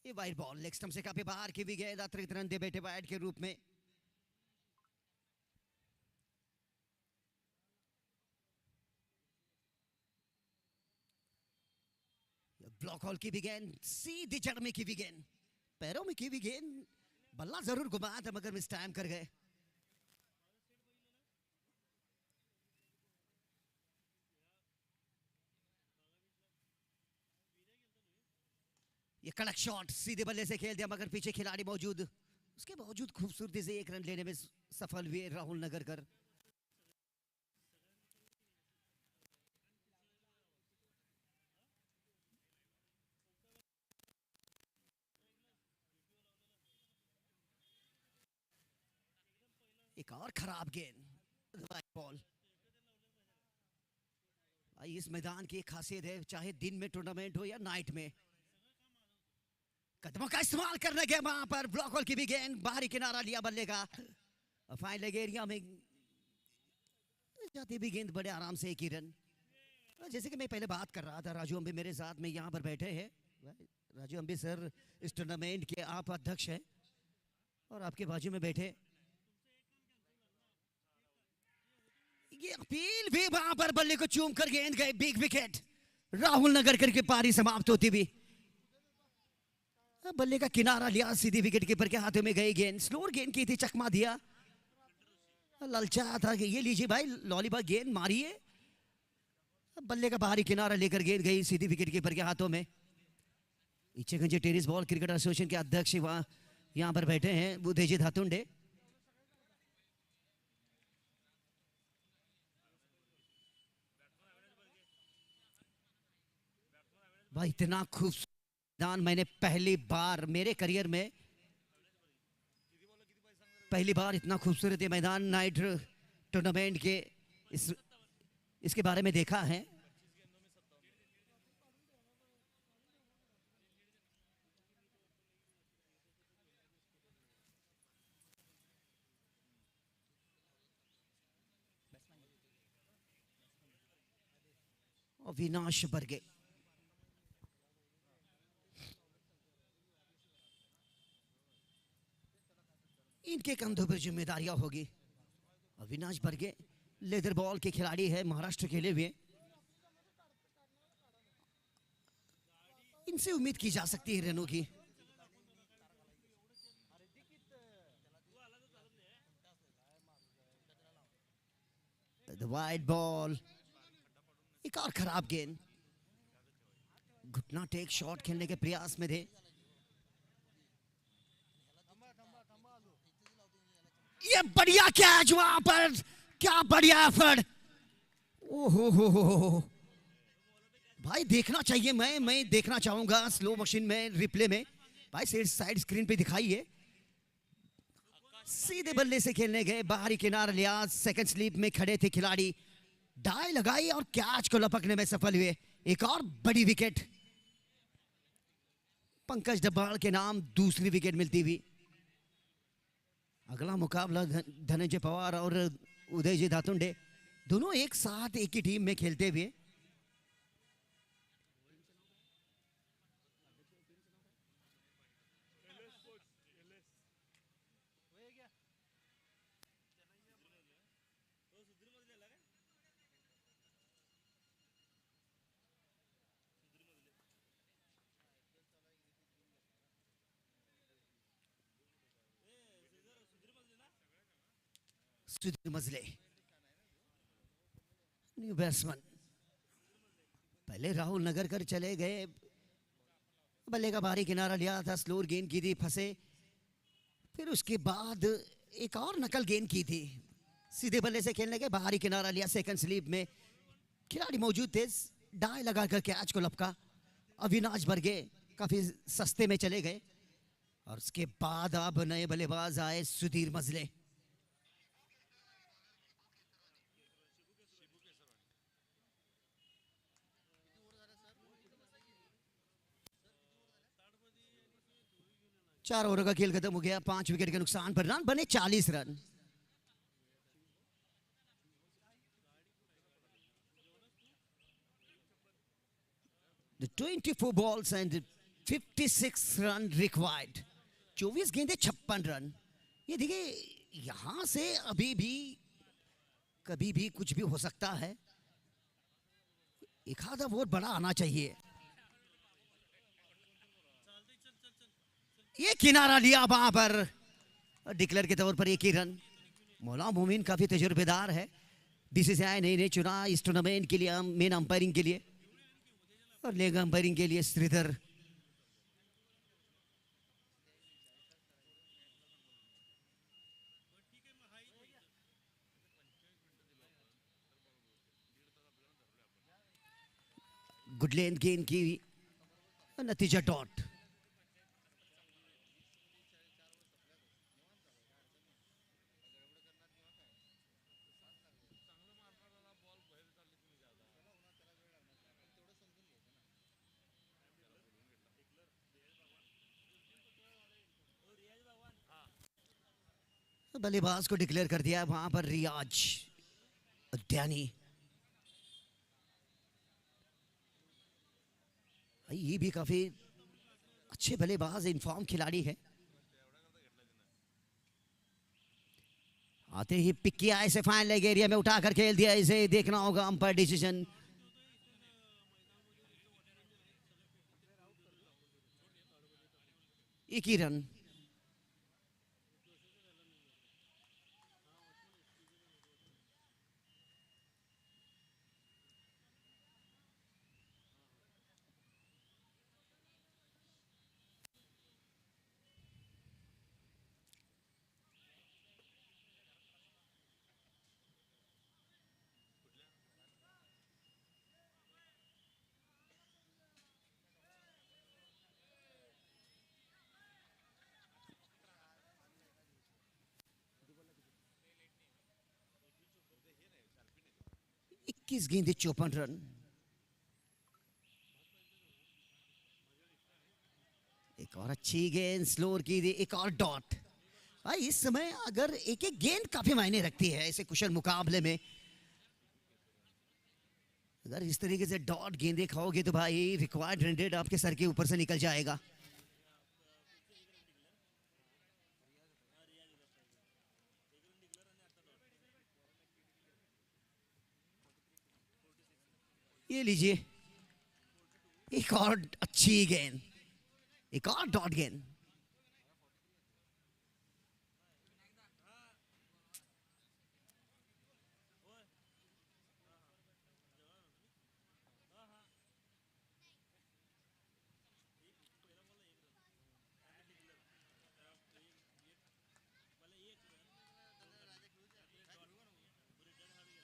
ये वाइड बॉल लेग स्टंप से काफी बाहर की भी गेंद. अतिरिक्त रन दे बैठे बैट के रूप में. ब्लॉक हॉल की भी गेंद, सीधी जड़ में की भी गेंद, पैरों में की भी गेंद. बल्ला जरूर घुमाया था मगर मिस टाइम कर गए. ये कड़क शॉट सीधे बल्ले से खेल दिया मगर पीछे खिलाड़ी मौजूद. उसके बावजूद खूबसूरती से 1 रन लेने में सफल हुए राहुल नगरकर. एक और खराब गेंद. बॉल. इस मैदान की एक खासियत है, चाहे दिन में टूर्नामेंट हो या नाइट में, कदमों का इस्तेमाल करने के वहां पर ब्लॉक होल की भी गेंद. बाहरी किनारा लिया बल्ले का. फाइन लेग एरिया में जाती भी गेंद बड़े आराम से एक ही रन। जैसे कि मैं पहले बात कर रहा था, राजू अम्बी मेरे साथ में यहाँ पर बैठे हैं। राजू अम्बी सर इस टूर्नामेंट के आप अध्यक्ष हैं और आपके बाजू में बैठे ये अपील भी वहां पर बल्ले को चूम कर गेंद गए, बिग विकेट। राहुल नगर करके पारी समाप्त होती भी बल्ले का किनारा लिया, सीधी विकेट कीपर के हाथों में गई गेंद। स्लोर गेंद की थी, चकमा दिया, ललचा था कि ये लीजिए भाई लॉलीबॉल गेंद मारिए। बल्ले का बाहरी किनारा लेकर गेंद गई सीधी विकेट कीपर के हाथों में। इच्छेगंज टेनिस बॉल क्रिकेट एसोसिएशन के अध्यक्ष वहां यहाँ पर बैठे हैं, उदयजी धातुंडे। भाई इतना खूबसूरत मैदान मैंने पहली बार मेरे करियर में पहली बार इतना खूबसूरत ये मैदान नाइट टूर्नामेंट के इसके बारे में देखा है। अविनाश बर्गे इनके कंधों पर जिम्मेदारियां होगी। अविनाश बर्गे लेदर बॉल के खिलाड़ी है, महाराष्ट्र खेले हुए। इनसे उम्मीद की जा सकती है रनों की। द वाइड बॉल, एक और खराब गेंद। घुटना टेक शॉट खेलने के प्रयास में थे। ये बढ़िया कैच वहां पर, क्या बढ़िया एफर्ट। ओहो हो भाई देखना चाहिए, मैं देखना चाहूंगा स्लो मोशन में, रिप्ले में। भाई साइड स्क्रीन पे दिखाइए। सीधे बल्ले से खेलने गए, बाहरी किनारा लिया, सेकंड स्लीप में खड़े थे खिलाड़ी, डाई लगाई और कैच को लपकने में सफल हुए। एक और बड़ी विकेट पंकज डब्बाल के नाम दूसरी विकेट मिलती हुई। अगला मुकाबला धनंजय पवार और उदयजी धातुंडे, दोनों एक साथ एक ही टीम में खेलते हुए। सुधीर मजले न्यू बैट्समैन, पहले राहुल नगर कर चले गए, बल्ले का बाहरी किनारा लिया था, स्लोर गेंद की थी, फंसे। फिर उसके बाद एक और नकल गेंद की थी, सीधे बल्ले से खेलने के, बाहरी किनारा लिया, सेकंड स्लीप में खिलाड़ी मौजूद थे, डाई लगाकर कैच को लपका। अविनाश बर्गे काफी सस्ते में चले गए और उसके बाद अब नए बल्लेबाज आए सुधीर मजले। चार ओवर का खेल खत्म हो गया, 5 विकेट के नुकसान पर रन बने 40 run. The 24 balls and 56 run required. 24 गेंदे 56 रन। ये देखिए यहां से अभी भी कभी भी कुछ भी हो सकता है, एक आधा वोट बड़ा आना चाहिए। ये किनारा लिया वहां पर, डिक्लेयर के तौर पर एक ही रन। मौला मोमिन काफी तजुर्बेदार है, बीसीसीआई ने चुना इस टूर्नामेंट के लिए मेन अंपायरिंग के लिए, और लेग अंपायरिंग के लिए श्रीधर। गुड लेंथ गेंद की, नतीजा डॉट। बल्लेबाज को डिक्लेयर कर दिया वहां पर रियाज उद्यानी। ये भी काफी अच्छे बल्लेबाज इनफॉर्म खिलाड़ी है। आते ही पिक किया इसे फाइन लेग एरिया में उठाकर खेल दिया। इसे देखना होगा अंपायर डिसीजन। एक ही रन। इक्कीस गेंदे 54 रन। एक और अच्छी गेंद स्लोर की थी। एक और डॉट। भाई इस समय अगर एक एक गेंद काफी मायने रखती है ऐसे कुशल मुकाबले में। अगर इस तरीके से डॉट गेंदे खाओगे तो भाई रिक्वायर्ड रन रेट आपके सर के ऊपर से निकल जाएगा। ये लीजिए एक और अच्छी गेंद। एक और डॉट गेंद।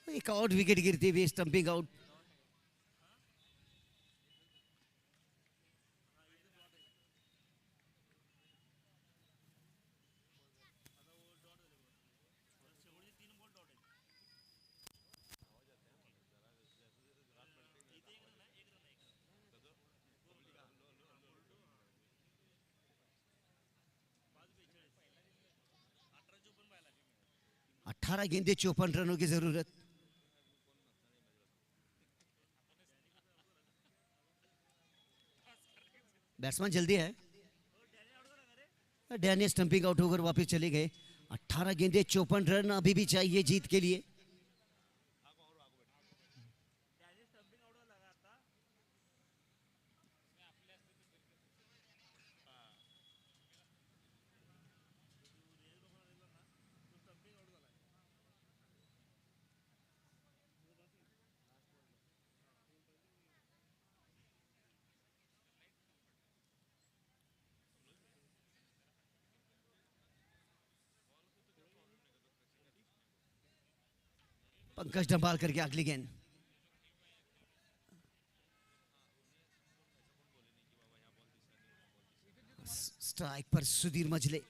एक और विकेट गिरती हुई स्टंपिंग आउट। अठारह गेंदे 54 रनों की जरूरत। बैट्समैन जल्दी है। डैनियल स्टंपिंग आउट होकर वापस चले गए। 18 गेंदे 54 रन अभी भी चाहिए जीत के लिए। पंकज डंबाल करके अगली गेंद। स्ट्राइक पर सुधीर मजले।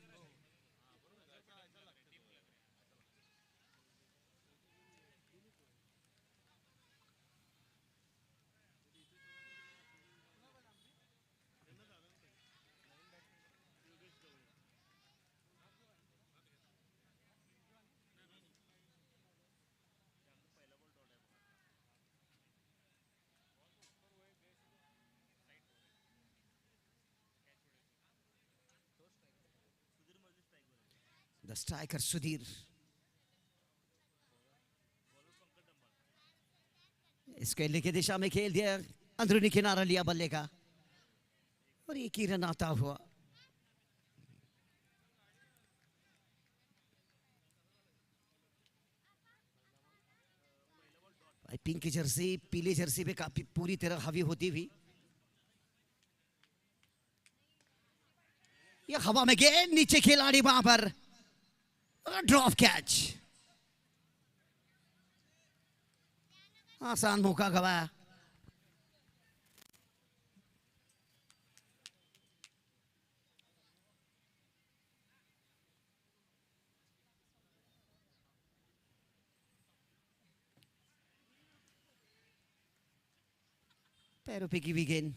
The striker Sudhir. इसके की दिशा में खेल दिया। अंदरूनी किनारा लिया बल्ले का और एक ही रन आता हुआ। पिंक की जर्सी पीली जर्सी पे काफी पूरी तरह हावी होती हुई। ये हवा में गेंद नीचे खिलाड़ी वहां पर ड्रॉप कैच। आसान मौका गवाया। पैरों पे की भी गेंद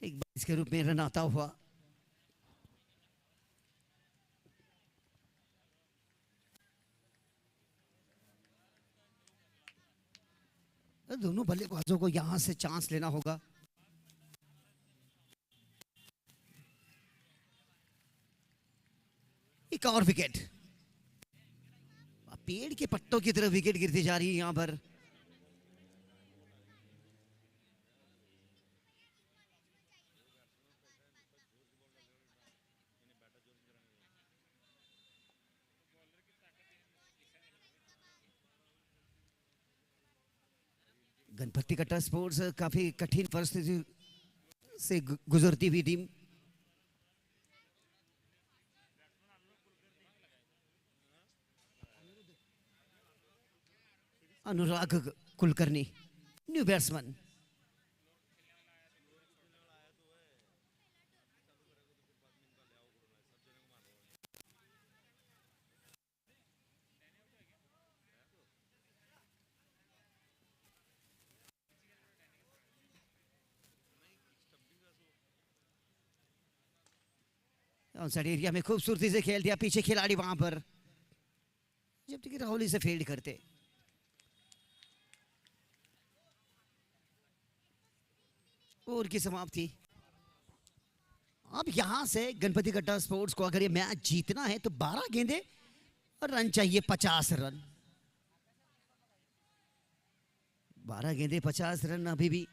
एक बार इसके रूप में रन आता हुआ। दोनों बल्लेबाजों को यहां से चांस लेना होगा। एक और विकेट, पेड़ के पत्तों की तरह विकेट गिरती जा रही है यहां पर। गणपति कट्टा स्पोर्ट्स काफी कठिन परिस्थिति से गुजरती हुई team. Anurag Kulkarni, new batsman. Outside area में खूबसूरती से खेल दिया, पीछे खिलाड़ी वहां पर, जब तक राहुल इसे फील्ड करते। ओवर की समाप्ति। अब यहां से गणपति कट्टा स्पोर्ट्स को अगर ये मैच जीतना है तो 12 गेंदे और रन चाहिए 50 रन। 12 गेंदे 50 रन अभी भी।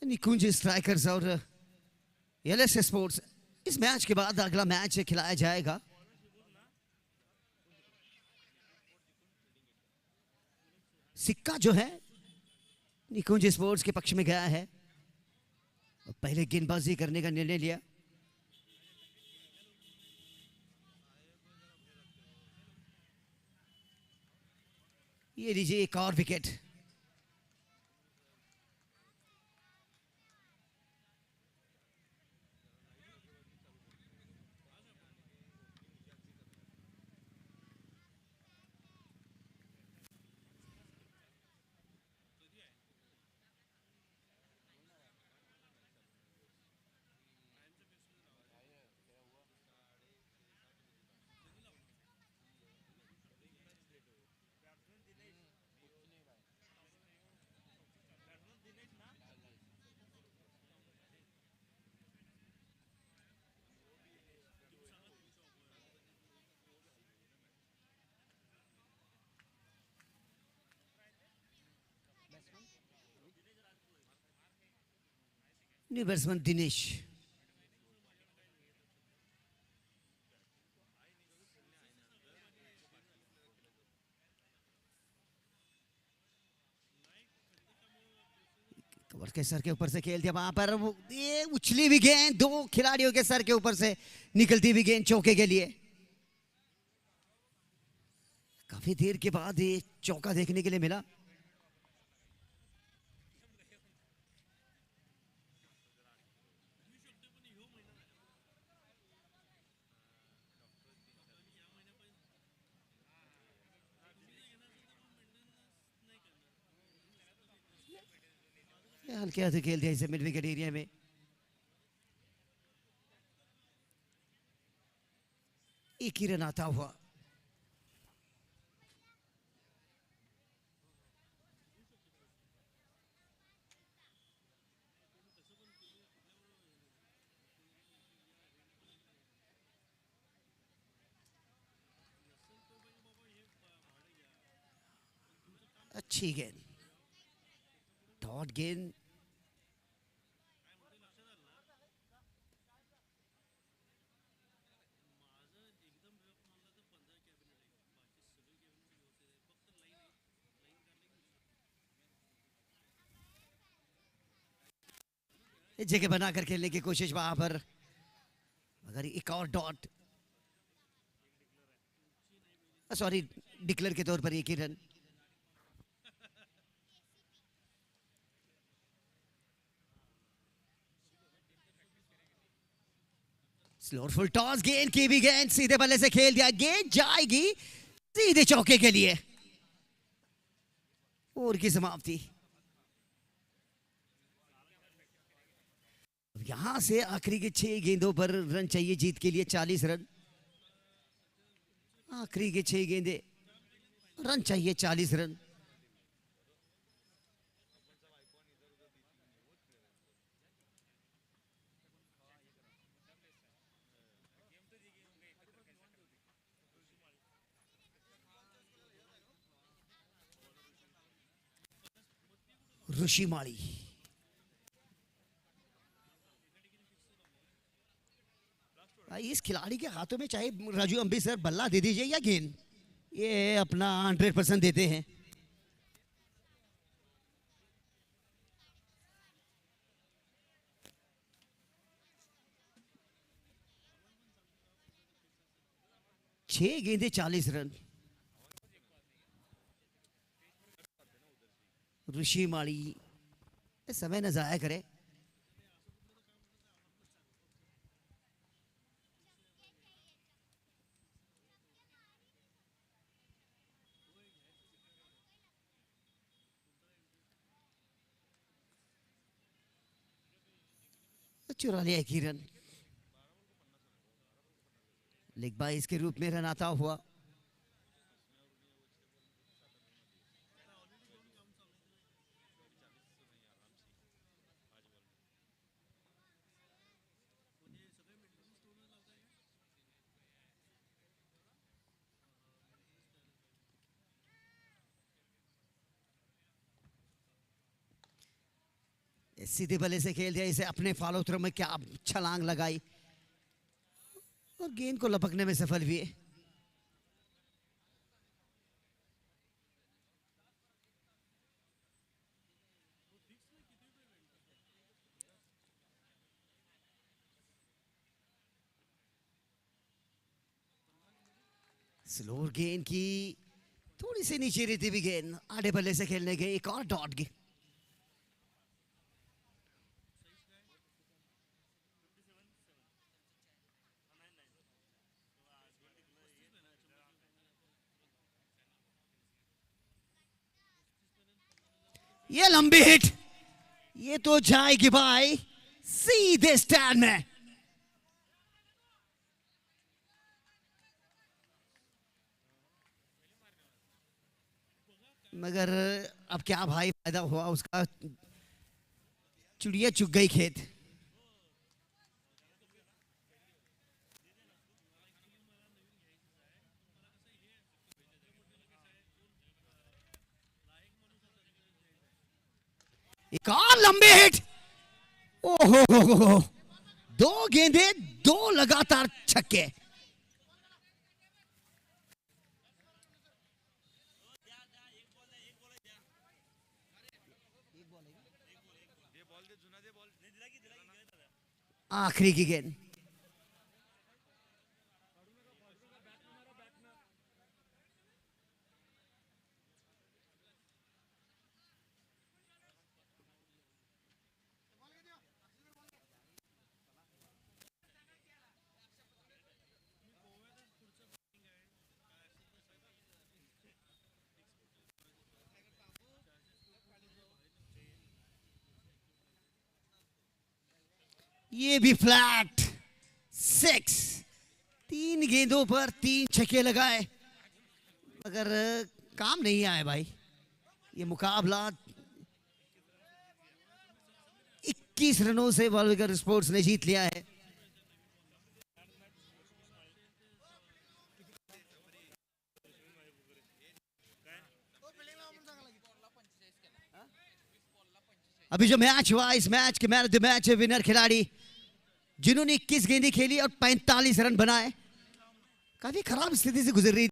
निकुंज स्ट्राइकर्स और एलएस स्पोर्ट्स, इस मैच के बाद अगला मैच खिलाया जाएगा। सिक्का जो है निकुंज स्पोर्ट्स के पक्ष में गया है। पहले गेंदबाजी करने का निर्णय लिया। ये लीजिए एक और wicket. New batsman Dinesh. Cover के सर के ऊपर से खेल दिया वहां पर, ये उछली हुई गेंद, दो खिलाड़ियों के सर के ऊपर से निकलती हुई गेंद चौके के लिए। काफी देर के बाद ये चौका देखने के लिए मिला। हल्के हाथ खेल दिया इसे मिड विकेट एरिया में। एक ही रन आता हुआ। अच्छी गेंद, डॉट गेंद। जगह बनाकर खेलने की कोशिश वहां पर, मगर एक और डॉट, सॉरी डिक्लेयर के तौर पर एक ही रन। स्लोर फुल टॉस, गेंद की भी गेंद सीधे बल्ले से खेल दिया, गेंद जाएगी सीधे चौके के लिए। ओवर की समाप्ति। यहां से आखिरी के 6 गेंदों पर रन चाहिए जीत के लिए 40 रन। आखिरी के 6 गेंदे रन चाहिए 40 रन। ऋषिमाली भाई, इस खिलाड़ी के हाथों में चाहे राजू अंबी सर बल्ला दे दीजिए या गेंद, ये अपना 100% देते हैं। छह गेंदे 40 रन। ऋषिमाली समय न जाया करे। चुरा लिया 1 ही रन। लेग बाइस के रूप में रन आता हुआ। सीधे बल्ले से खेल दिया इसे, अपने फॉलो थ्रो में क्या छलांग लगाई और गेंद को लपकने में सफल हुए। स्लोर गेंद की थोड़ी सी नीचे रहती भी गेंद, आधे बल्ले से खेलने गए, एक और डॉट गेंद। ये लंबी हिट, ये तो जाएगी भाई सीधे स्टैंड में। मगर अब क्या भाई फायदा हुआ उसका, चिड़िया चुग गई खेत। एक और लंबी हिट, ओहो, 2 गेंदे 2 लगातार छक्के। आखिरी की गेंद, ये भी फ्लैट 6। 3 गेंदों पर 3 छक्के लगाए मगर काम नहीं आया भाई। ये मुकाबला 21 रनों से वालविकर स्पोर्ट्स ने जीत लिया है। अभी जो मैच हुआ, इस मैच के man of the match winner खिलाड़ी जिन्होंने 21 गेंदें खेली और 45 रन बनाए। काफी खराब स्थिति से गुजर रही